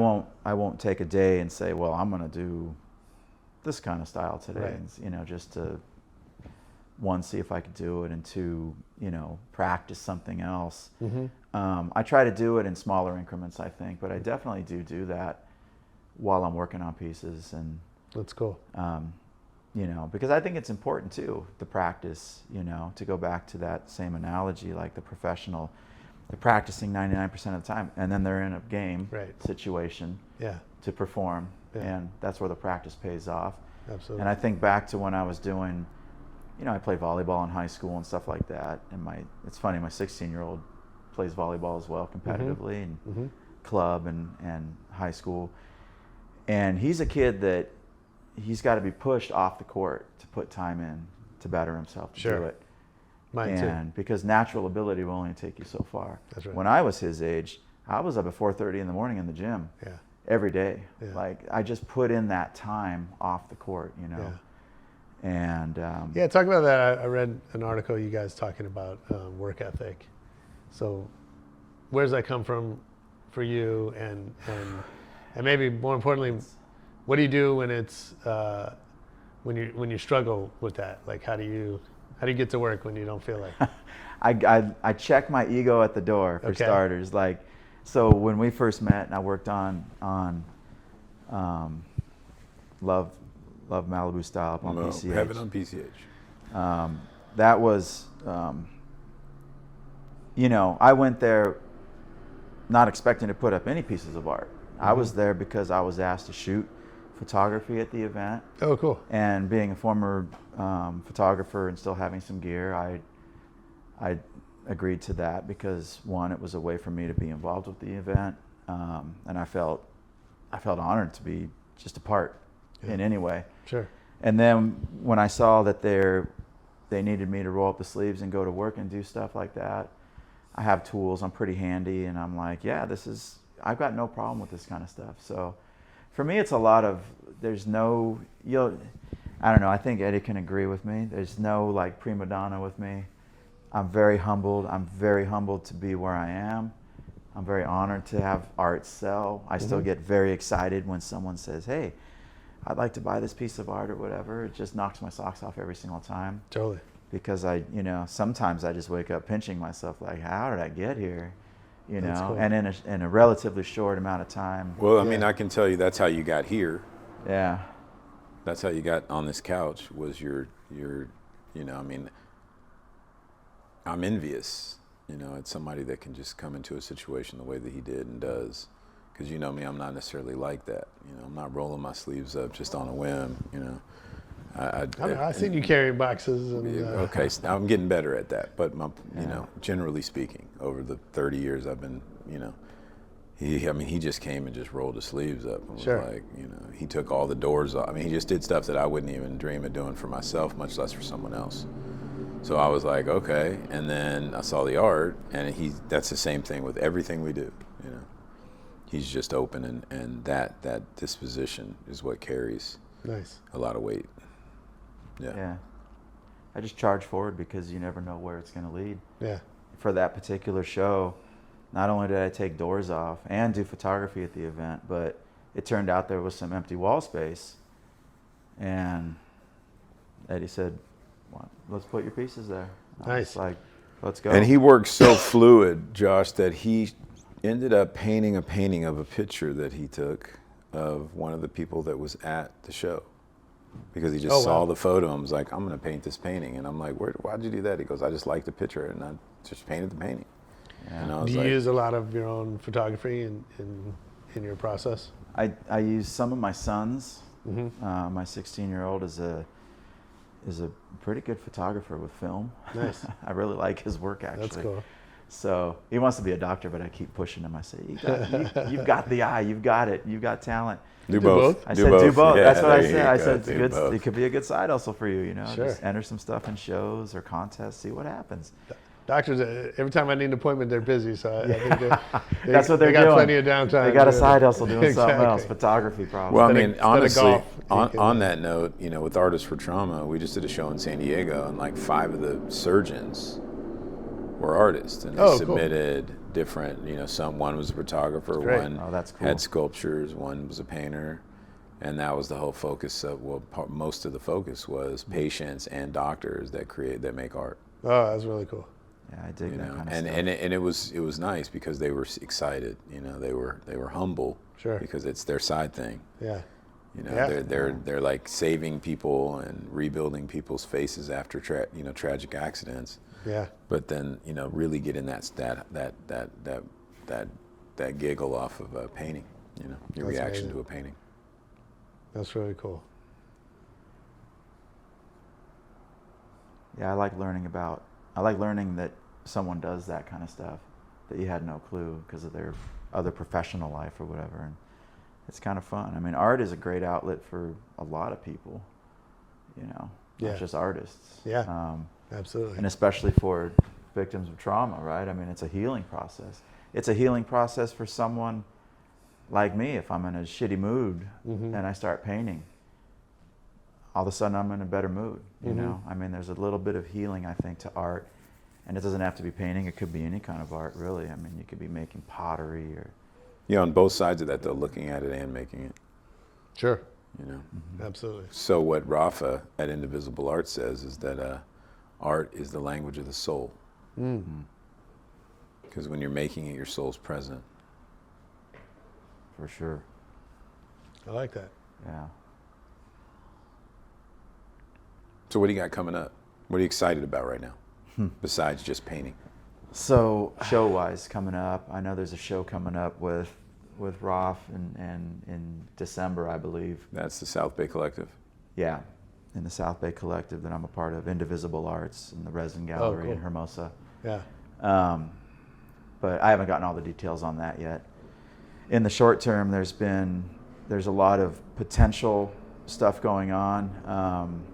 won't take a day and say, well, I'm going to do this kind of style today, and, just to one, see if I could do it, and two, practice something else. I try to do it in smaller increments, I think, but I definitely do that while I'm working on pieces. And that's cool. Because I think it's important too, the practice, to go back to that same analogy, like the professional, they're practicing 99% of the time, and then they're in a game situation to perform, and that's where the practice pays off. Absolutely. And I think back to when I was doing, I played volleyball in high school and stuff like that, and it's funny, my 16-year-old plays volleyball as well competitively, and club and high school, and he's a kid that he's got to be pushed off the court to put time in to better himself to do it. Mine too. Because natural ability will only take you so far. That's right. When I was his age, I was up at 4:30 in the morning in the gym every day. Yeah. Like I just put in that time off the court, And talk about that. I read an article you guys talking about work ethic. So where does that come from for you, and maybe more importantly, what do you do when it's when you struggle with that? Like how do you get to work when you don't feel like it? I check my ego at the door for starters. Like, so when we first met and I worked on Love Malibu Style up on PCH. Have it on PCH. That was, I went there not expecting to put up any pieces of art. I was there because I was asked to shoot photography at the event. Oh, cool. And being a former photographer and still having some gear, I agreed to that because, one, it was a way for me to be involved with the event, and I felt honored to be just a part in any way. Sure. And then when I saw that they needed me to roll up the sleeves and go to work and do stuff like that, I have tools, I'm pretty handy, and I'm like, I've got no problem with this kind of stuff. So for me, it's a lot of, I don't know, I think Eddie can agree with me. There's no like prima donna with me. I'm very humbled. I'm very humbled to be where I am. I'm very honored to have art sell. I still get very excited when someone says, hey, I'd like to buy this piece of art or whatever. It just knocks my socks off every single time. Totally. Because sometimes I just wake up pinching myself like, how did I get here? Cool. And in a relatively short amount of time. Well, I mean, I can tell you that's how you got here. Yeah. That's how you got on this couch was your I'm envious, at somebody that can just come into a situation the way that he did and does because you know me, I'm not necessarily like that. You know, I'm not rolling my sleeves up just on a whim. You know, I've seen you carry boxes. And, okay, so I'm getting better at that. But you know, generally speaking, over the 30 years I've been, you know, he just came and just rolled his sleeves up and was like, you know, he took all the doors off. I mean, he just did stuff that I wouldn't even dream of doing for myself, much less for someone else. So I was like, okay. And then I saw the art, and that's the same thing with everything we do, you know. He's just open, and that disposition is what carries a lot of weight. Yeah. I just charge forward because you never know where it's going to lead. Yeah. For that particular show, not only did I take doors off and do photography at the event, but it turned out there was some empty wall space. And Eddie said, well, let's put your pieces there. I was like, let's go. And he worked so fluid, Josh, that he ended up painting a painting of a picture that he took of one of the people that was at the show. Because he just saw the photo and was like, I'm going to paint this painting. And I'm like, why'd you do that? He goes, I just liked the picture, and I just painted the painting. Yeah. And I was Do you use a lot of your own photography in your process? I use some of my sons. My 16-year-old is a pretty good photographer with film. Nice. I really like his work, actually. That's cool. So he wants to be a doctor, but I keep pushing him. I say, you've got the eye, you've got it, you've got talent. Do both. I said, do both. Yeah, that's what I said. you I go. said, it's Do good. both. It could be a good side hustle for you, you know. Sure. Just enter some stuff in shows or contests, see what happens. Doctors, every time I need an appointment, they're busy. So I think That's what they're got doing. Plenty of downtime. They got a side hustle doing Exactly. something else, photography probably. Well, I Instead mean, of honestly, golf, on that note, you know, with Artists for Trauma, we just did a show in San Diego, and like 5 of the surgeons were artists, and they submitted different, you know, one was a photographer, one that's cool. had sculptures, one was a painter, and that was the whole focus of, most of the focus was patients and doctors that make art. Oh, that's really cool. Yeah, I dig that kind of and stuff. and it was nice because they were excited, you know, they were humble, because it's their side thing. Yeah. You know, they're like saving people and rebuilding people's faces after tragic accidents. Yeah. But then, you know, really getting that giggle off of a painting, you know, your That's reaction amazing. to a painting. That's really cool. Yeah, I like learning that someone does that kind of stuff that you had no clue because of their other professional life or whatever. And it's kind of fun. I mean, art is a great outlet for a lot of people, you know, not just artists. Yeah, absolutely. And especially for victims of trauma, right? I mean, it's a healing process. It's a healing process for someone like me. If I'm in a shitty mood and I start painting, all of a sudden I'm in a better mood, you know? I mean, there's a little bit of healing, I think, to art. And it doesn't have to be painting. It could be any kind of art, really. I mean, you could be making pottery or... Yeah, on both sides of that, though, looking at it and making it. Sure. You know? Absolutely. So what Rafa at Indivisible Art says is that art is the language of the soul. Because when you're making it, your soul's present. For sure. I like that. Yeah. So what do you got coming up? What are you excited about right now, besides just painting? So show-wise coming up, I know there's a show coming up with Roth and in December, I believe. That's the South Bay Collective. Yeah, in the South Bay Collective that I'm a part of, Indivisible Arts in the Resin Gallery in Hermosa. Yeah. But I haven't gotten all the details on that yet. In the short term, there's a lot of potential stuff going on.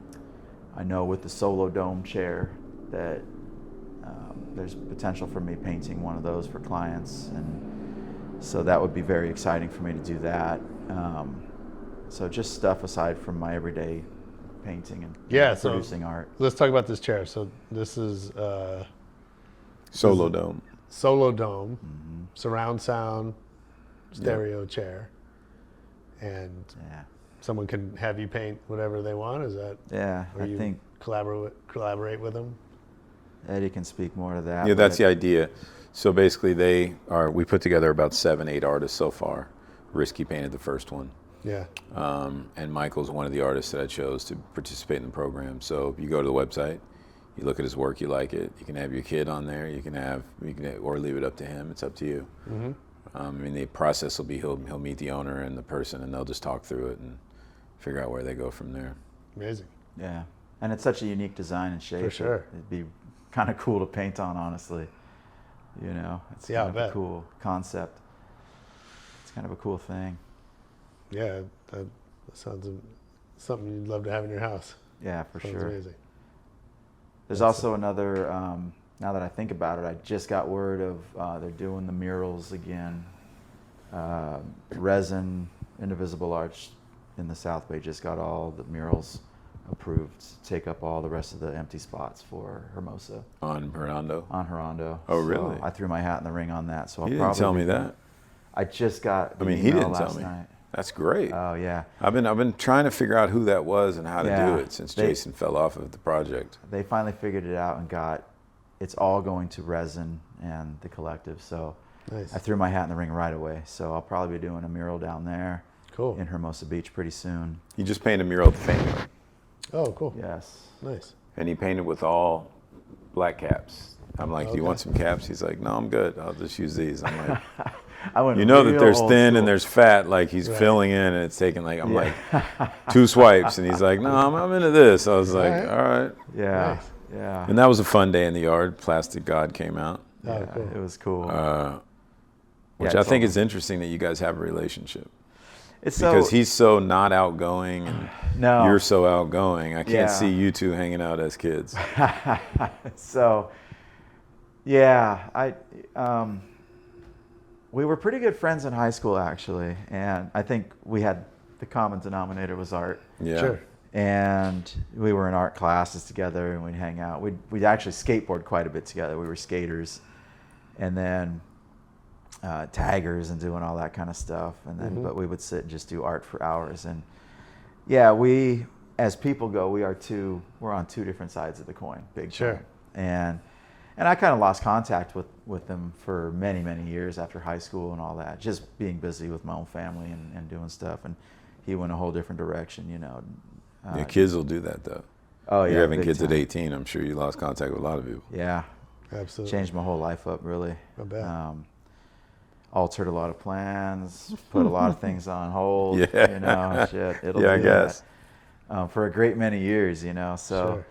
I know with the Solo Dome chair that there's potential for me painting one of those for clients, and so that would be very exciting for me to do that. So just stuff aside from my everyday painting and producing art. Let's talk about this chair. So this is Solo Dome. Solo Dome, surround sound, stereo chair, and someone can have you paint whatever they want. Is that? Yeah, or I think collaborate with them. Eddie can speak more to that. Yeah, that's the idea. So basically, we put together about 7-8 artists so far. Risky painted the first one. Yeah. And Michael's one of the artists that I chose to participate in the program. So if you go to the website, you look at his work, you like it, you can have your kid on there, you can or leave it up to him. It's up to you. I mean, the process will be he'll meet the owner and the person, and they'll just talk through it and figure out where they go from there. Amazing. Yeah, and it's such a unique design and shape. For sure. It'd be kind of cool to paint on, honestly. You know, it's Yeah, I kind of a bet. cool concept. It's kind of a cool thing. Yeah, that sounds something you'd love to have in your house. Yeah, for Sounds sure. amazing. There's also another, now that I think about it, I just got word of they're doing the murals again. Resin, Indivisible Arts in the South Bay just got all the murals approved to take up all the rest of the empty spots for Hermosa On Hernando? on Hernando. Oh, So really? I threw my hat in the ring on that. So He I'll didn't probably tell me be- that. I just got the I mean, he email didn't tell last me. night. That's great. Oh, yeah. I've been trying to figure out who that was and how to Yeah, do it since they- Jason fell off of the project. They finally figured it out and it's all going to Resin and the collective. So Nice. I threw my hat in the ring right away. So I'll probably be doing a mural down there Cool. in Hermosa Beach pretty soon. He just painted a mural at the Fame Yard, Oh, cool. Yes. Nice. and he painted with all black caps. I'm like, do you Okay. want some caps? He's like, no, I'm good. I'll just use these. I'm like, I went you know that real there's old thin school. and there's fat. Like he's Right. filling in, and it's taking like I'm Yeah. like 2 swipes, and he's like, no, I'm into this. I was like, All right. all right. Yeah. Nice. Yeah. And that was a fun day in the yard. Plastic God came out, Oh, Yeah, cool. It was cool. which Yeah, I think totally. is interesting that you guys have a relationship. It's Because so, he's so not outgoing and No. you're so outgoing. I can't Yeah. see you two hanging out as kids. So, yeah, we were pretty good friends in high school actually, and I think we had the common denominator was art, Yeah. Sure. and we were in art classes together, and we'd hang out. We'd actually skateboard quite a bit together. We were skaters, and then taggers and doing all that kind of stuff, and then but we would sit and just do art for hours. And yeah, we as people go, we're on two different sides of the coin, big Sure. time. And I kind of lost contact with them for many, many years after high school and all that, just being busy with my own family and doing stuff. And he went a whole different direction, you know. Yeah, kids will do that though. Oh yeah, You're having big kids at time. 18. I'm sure you lost contact with a lot of people. Yeah, Absolutely. changed my whole life up really. I bet. Altered a lot of plans, put a lot of things on hold. Yeah. You know, shit. It'll Yeah, I do guess. that. For a great many years, you know. So, Sure.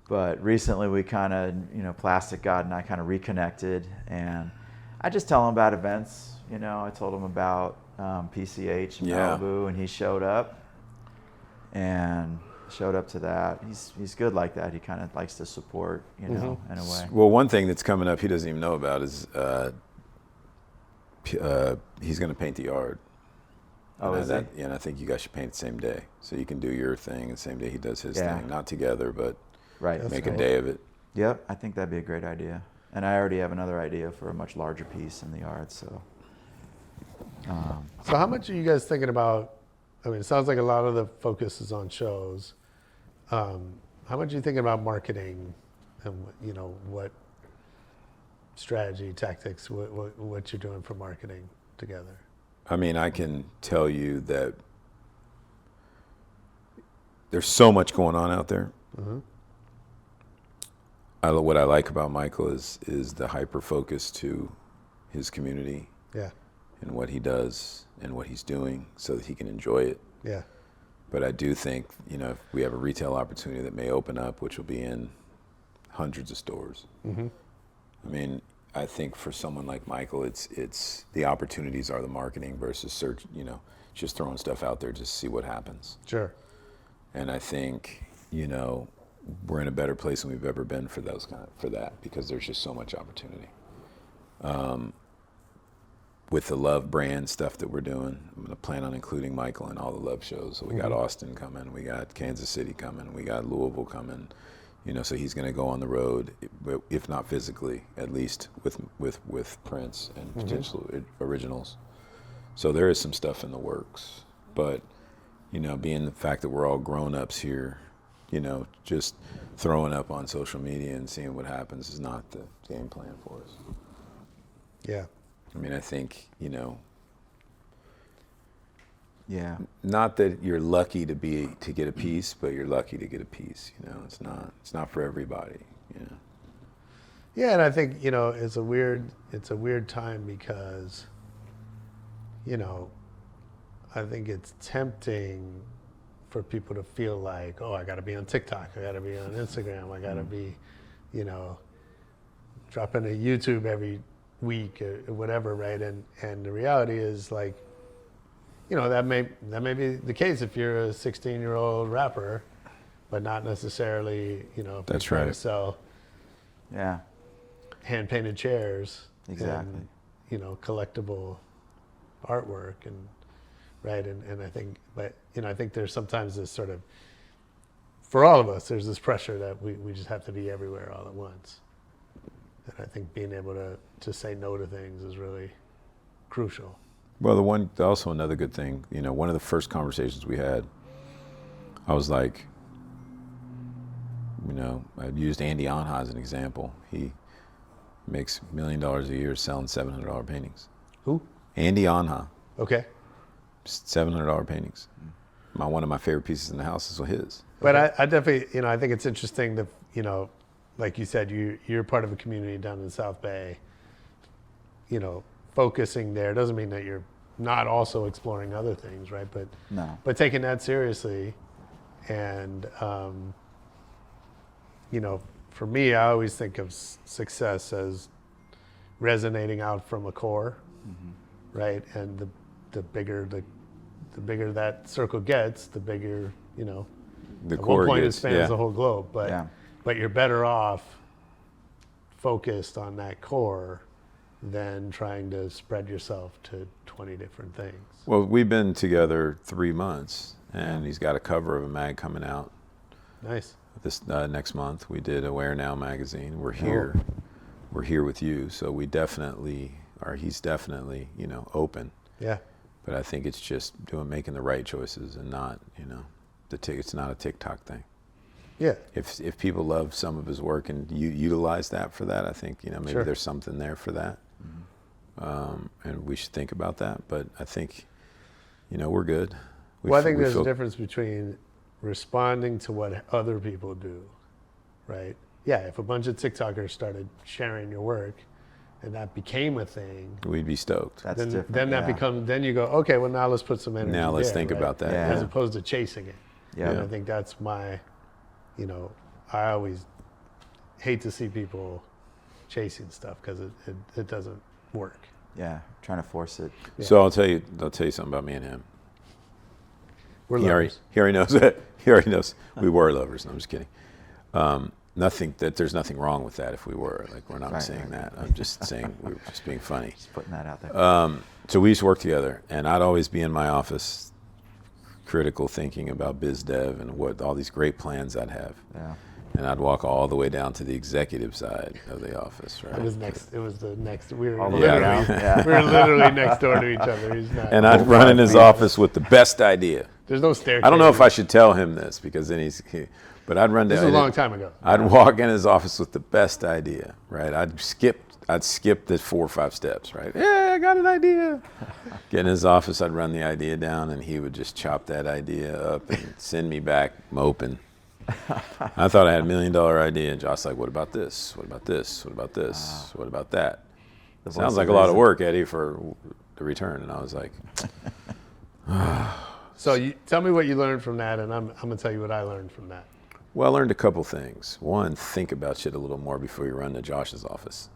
but recently we kind of, you know, Plastic God and I kind of reconnected, and I just tell him about events. You know, I told him about PCH in Yeah. Malibu, and he showed up to that. He's good like that. He kind of likes to support, you know, in a way. Well, one thing that's coming up he doesn't even know about is he's going to paint the yard. Oh, And is that, he? yeah, and I think you guys should paint the same day, so you can do your thing the same day he does his Yeah. thing. Not together, but Right. That's make cool. a day of it. Yep, I think that'd be a great idea. And I already have another idea for a much larger piece in the yard. So, So how much are you guys thinking about? I mean, it sounds like a lot of the focus is on shows. How much are you thinking about marketing, and you know what strategy, tactics, what you're doing for marketing together? I mean, I can tell you that there's so much going on out there. What I like about Michael is the hyper focus to his community Yeah, and what he does and what he's doing so that he can enjoy it. yeah, But I do think, you know, if we have a retail opportunity that may open up, which will be in hundreds of stores. I mean, I think for someone like Michael, it's the opportunities are the marketing versus search, you know, just throwing stuff out there just to see what happens. sure. And I think, you know, we're in a better place than we've ever been for that because there's just so much opportunity. With the Love brand stuff that we're doing, I'm going to plan on including Michael in all the Love shows. So we got Austin coming, we got Kansas City coming, we got Louisville coming. You know, so he's going to go on the road, if not physically, at least with Prince and potential originals. So there is some stuff in the works, but you know, being the fact that we're all grown-ups here, you know, just throwing up on social media and seeing what happens is not the game plan for us. Yeah, I mean, I think, you know, yeah. not that you're lucky to get a piece, but you're lucky to get a piece. You know, it's not for everybody. You know. yeah, and I think, you know, it's a weird time because you know, I think it's tempting for people to feel like, oh, I got to be on TikTok, I got to be on Instagram, I got to be, you know, dropping a YouTube every week or whatever, right? And the reality is, like, you know, that may be the case if you're a 16-year-old rapper, but not necessarily, you know, if That's you're trying right. to sell Yeah. hand-painted chairs, Exactly. and, you know, collectible artwork, and right, and I think, but you know, I think there's sometimes this sort of, for all of us, there's this pressure that we just have to be everywhere all at once, and I think being able to say no to things is really crucial. Well, also another good thing, you know, one of the first conversations we had, I was like, you know, I used Andy Anha as an example. He makes $1 million a year selling $700 paintings. Who? Andy Anha, Okay. $700 paintings. One of my favorite pieces in the house is his. But I definitely, you know, I think it's interesting that, you know, like you said, you're part of a community down in South Bay. You know, focusing there doesn't mean that you're not also exploring other things, right? But No. but taking that seriously, and you know, for me, I always think of success as resonating out from a core, right? And the bigger that circle gets, the bigger, you know. The At core one point, gets, it spans yeah. the whole globe, but Yeah. but you're better off focused on that core than trying to spread yourself to 20 different things. Well, we've been together 3 months, and he's got a cover of a mag coming out Nice. this next month. We did Aware Now magazine. We're here. We're here with you. So we definitely are. He's definitely, you know, open. Yeah. But I think it's just making the right choices and not, you know, it's not a TikTok thing. Yeah. If people love some of his work and you utilize that for that, I think, you know, maybe Sure. there's something there for that. And we should think about that. But I think, you know, we're good. Well, I think there's a difference between responding to what other people do, right? Yeah, if a bunch of TikTokers started sharing your work and that became a thing, We'd be stoked. That's then different. then that yeah. becomes, then you go, okay, well, now let's put some energy Now let's there, think right? about that. Yeah. As opposed to chasing it. Yeah. And I think that's my, you know, I always hate to see people chasing stuff because it doesn't work. Yeah. Trying to force it. Yeah. So I'll tell you something about me and him. We're He already lovers. knows it. He already knows we were lovers. No, I'm just kidding. There's nothing wrong with that if we were. Like, we're not Right, saying right. that. I'm just saying we were just being funny. Just putting that out there. So we used to work together, and I'd always be in my office critical thinking about biz dev and what all these great plans I'd have. Yeah. And I'd walk all the way down to the executive side of the office, right? It was the next. We were All the way literally, down, yeah. we were literally next door to each other. He's not. And I'd run in his office with the best idea. There's no staircase. I don't know if I should tell him this because then but I'd run down. This is a long time ago. I'd walk in his office with the best idea, right? I'd skip the 4 or 5 steps, right? Yeah, I got an idea. Get in his office, I'd run the idea down, and he would just chop that idea up and send me back moping. I thought I had $1 million idea, and Josh's like, "What about this? What about this? What about this? What about that?" The voice Sounds like of a lot of reason. work, Eddie, for the return. And I was like, So you tell me what you learned from that, and I'm gonna tell you what I learned from that. well, I learned a couple things. One, think about shit a little more before you run to Josh's office.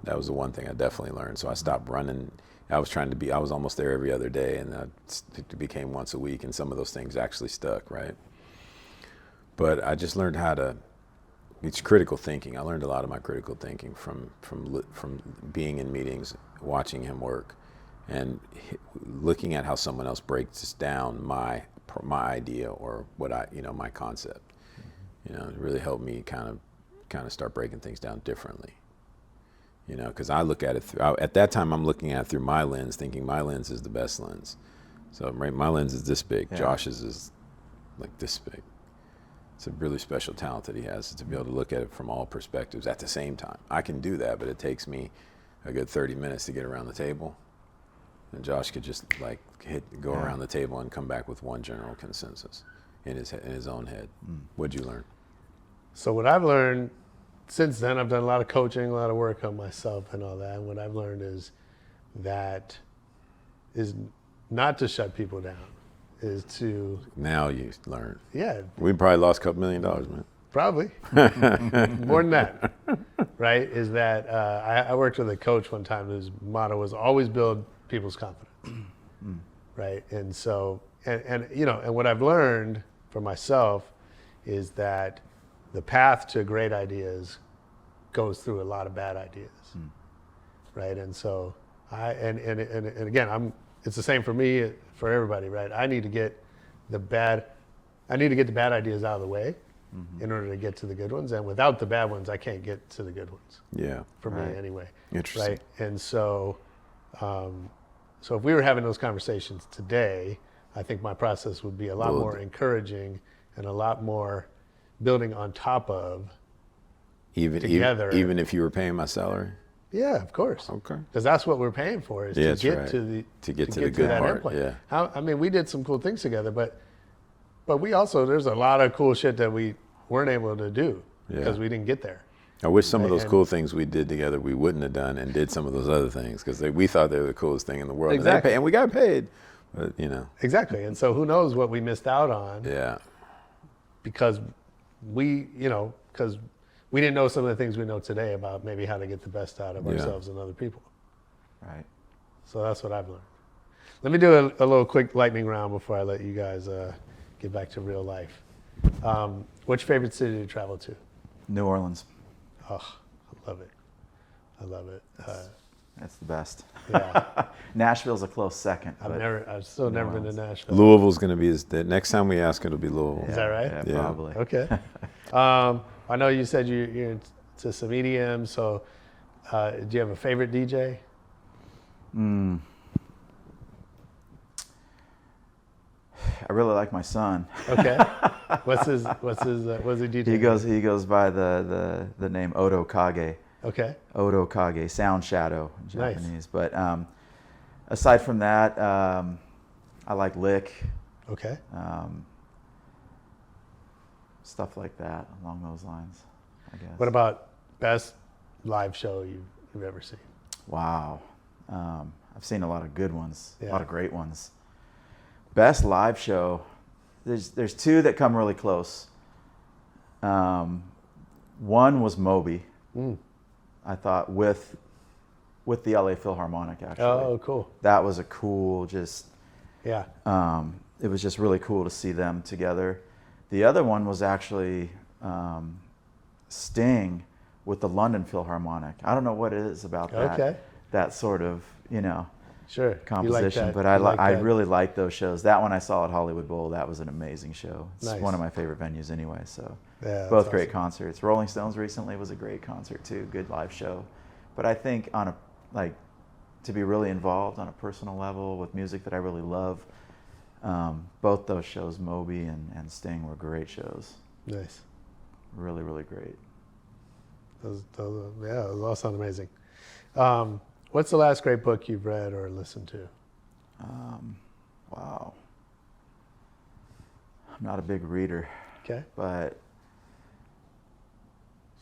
That was the one thing I definitely learned. So I stopped running. I was almost there every other day, and it became once a week, and some of those things actually stuck, right? But I just learned it's critical thinking. I learned a lot of my critical thinking from being in meetings, watching him work, and looking at how someone else breaks down my idea or my concept. You know, it really helped me kind of start breaking things down differently. You know, because I look at it at that time I'm looking at it through my lens, thinking my lens is the best lens. So my lens is this big. Yeah. Josh's is like this big. It's a really special talent that he has to be able to look at it from all perspectives at the same time. I can do that, but it takes me a good 30 minutes to get around the table. And Josh could just like go around the table and come back with one general consensus in his own head. What'd you learn? So what I've learned since then, I've done a lot of coaching, a lot of work on myself and all that. And what I've learned is that is not to shut people down, is to, Now you learn. yeah, We probably lost $2 million, man. probably more than that, right? Is that I worked with a coach one time whose motto was always build people's confidence, right? And so, and you know, and what I've learned for myself is that the path to great ideas goes through a lot of bad ideas, right? And so and again, it's the same for me, for everybody, right? I need to get the bad ideas out of the way in order to get to the good ones. And without the bad ones, I can't get to the good ones, Yeah. for me anyway. Interesting. Right? And so, so if we were having those conversations today, I think my process would be a lot more encouraging and a lot more building on top of. Together. Even if you were paying my salary? Yeah, of course. Okay. Because that's what we're paying for, is Yeah, to that's get right. to the good that part, endpoint. yeah. I mean, we did some cool things together, but we also, there's a lot of cool shit that we weren't able to do because we didn't get there. I wish some of those And- cool things we did together we wouldn't have done and did some of those other things because we thought they were the coolest thing in the world. Exactly. And we got paid, but you know. Exactly. And so who knows what we missed out on Yeah. because we didn't know some of the things we know today about maybe how to get the best out of ourselves and other people. Right. So that's what I've learned. Let me do a little quick lightning round before I let you guys get back to real life. What's your favorite city to travel to? New Orleans. Oh, I love it. I love it. That's the best. Yeah, Nashville's a close second. but I've still never been to Orleans. Nashville. Louisville's going to be the next time we ask, it'll be Louisville. Is that right? Yeah, Yeah. probably. Okay. I know you said you're into some EDM, so do you have a favorite DJ? I really like my son. Okay. What's he DJ? He goes by the name Odo Kage. Okay. Odo Kage, Sound Shadow in Nice. Japanese. But aside from that, I like Lick, Okay. stuff like that, along those lines, I guess. What about best live show you've ever seen? Wow. I've seen a lot of good ones, a Yeah. lot of great ones. Best live show, there's two that come really close. One was Moby, I thought, with the LA Philharmonic, actually. Oh, cool. That was a cool, Yeah. it was just really cool to see them together. The other one was actually Sting with the London Philharmonic. I don't know what it is about that, Okay. that sort of, Sure. You like composition, that. but You like I that. really like those shows. That one I saw at Hollywood Bowl. That was an amazing show. It's Nice. one of my favorite venues anyway. So Yeah, that's both great awesome. concerts. Rolling Stones recently was a great concert too. Good live show. But I think to be really involved on a personal level with music that I really love, both those shows, Moby and Sting, were great shows. Nice. Really, really great. Those all sound amazing. What's the last great book you've read or listened to? Wow. I'm not a big reader, Okay. but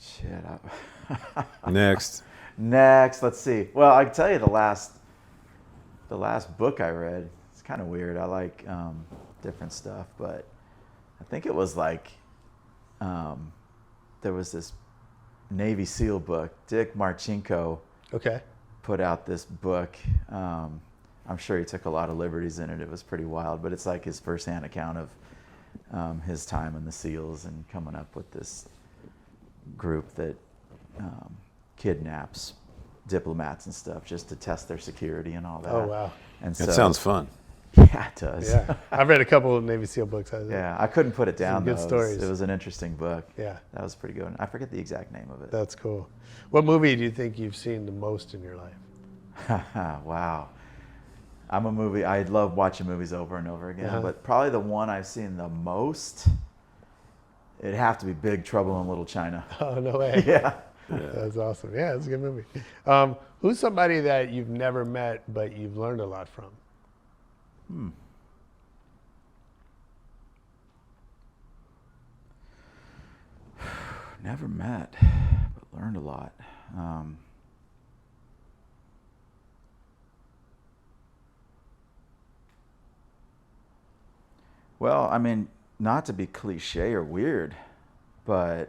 shit. Next. Next, let's see. Well, I can tell you the last book I read. It's kind of weird. I like different stuff, but I think it was there was this Navy SEAL book. Dick Marcinko Okay. put out this book. I'm sure he took a lot of liberties in it. It was pretty wild, but it's like his firsthand account of his time in the SEALs and coming up with this group that kidnaps diplomats and stuff just to test their security and all that. Oh, wow. And That sounds fun. Yeah, it does. Yeah. I've read a couple of Navy SEAL books. Yeah, I couldn't put it down. good though. stories. It was an interesting book. Yeah. That was pretty good. I forget the exact name of it. That's cool. What movie do you think you've seen the most in your life? Wow. I love watching movies over and over again, but probably the one I've seen the most, it'd have to be Big Trouble in Little China. Oh, no way. Yeah. That's awesome. Yeah, it's a good movie. Who's somebody that you've never met but you've learned a lot from? Never met, but learned a lot. Well, I mean, not to be cliche or weird, but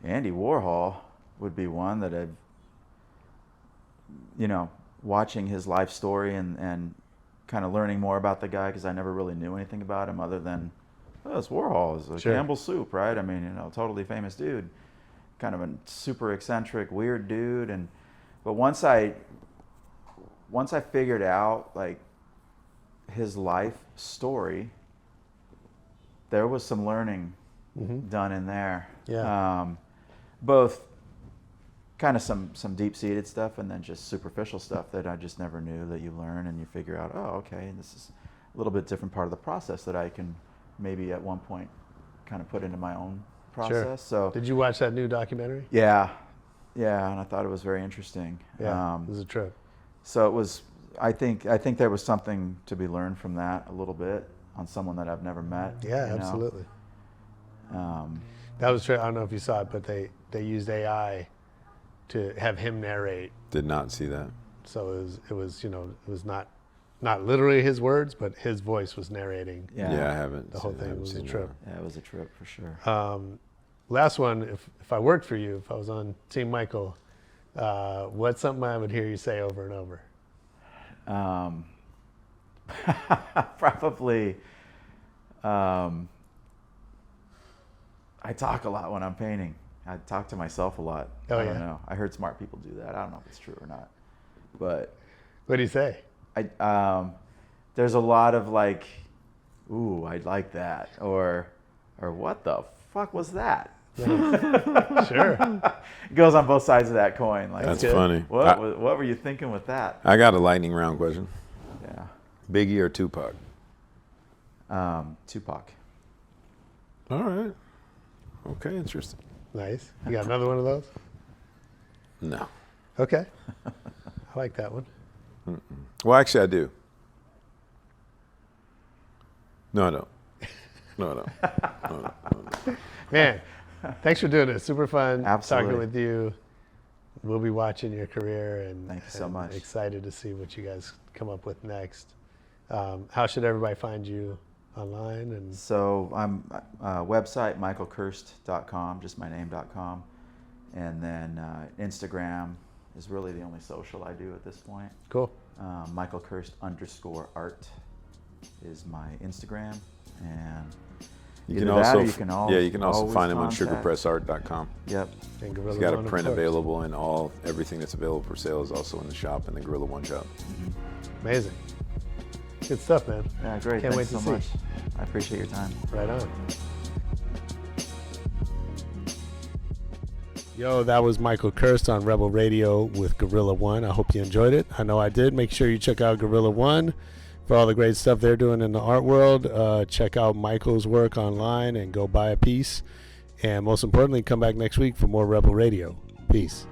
Andy Warhol would be one that I've, watching his life story and kind of learning more about the guy, because I never really knew anything about him other than, it's Warhol. It's a Sure. Campbell's Soup, right? I mean, totally famous dude, kind of a super eccentric, weird dude. But once I figured out like his life story, there was some learning done in there. Yeah. Both kind of some deep-seated stuff and then just superficial stuff that I just never knew, that you learn and you figure out, okay, this is a little bit different part of the process that I can maybe at one point kind of put into my own process. Sure. So Did you watch that new documentary? yeah, and I thought it was very interesting. Yeah, it was a trip. So it was. I think there was something to be learned from that a little bit on someone that I've never met. Yeah, absolutely. That was true. I don't know if you saw it, but they used AI to have him narrate. Did not see that. So it was not literally his words, but his voice was narrating. Yeah, I haven't. The whole thing was a trip. Yeah, it was a trip for sure. Last one, if I worked for you, if I was on Team Michael, what's something I would hear you say over and over? Probably. I talk a lot when I'm painting. I talk to myself a lot. Oh, I don't yeah? know. I heard smart people do that. I don't know if it's true or not. But What do you say? there's a lot of like, ooh, I like that, or what the fuck was that? Sure. It goes on both sides of that coin. Like, That's good. funny. what were you thinking with that? I got a lightning round question. Yeah. Biggie or Tupac? Tupac. All right. Okay, interesting. Nice. You got another one of those? No. Okay. I like that one. Well, actually, I do. No, I don't. No, I don't. No, no. Man, thanks for doing it. Super fun Absolutely. talking with you. We'll be watching your career and Thank you so and much. excited to see what you guys come up with next. How should everybody find you online? And So I'm website michaelkirst.com, just my name.com, and then Instagram is really the only social I do at this point. cool. michaelkirst_art is my Instagram, and You either can that also, or you can you can also always find him on contact. sugarpressart.com. Yep. And Gorilla He's got a One, of print course. available, and everything that's available for sale is also in the shop, in the Gorilla One shop. Amazing. Good stuff, man. Yeah, great. Can't Thanks wait to so see. much. I appreciate your time. Right on. Yo, that was Michael Kirst on Rebel Radio with Gorilla One. I hope you enjoyed it. I know I did. Make sure you check out Gorilla One for all the great stuff they're doing in the art world. Check out Michael's work online and go buy a piece. And most importantly, come back next week for more Rebel Radio. Peace.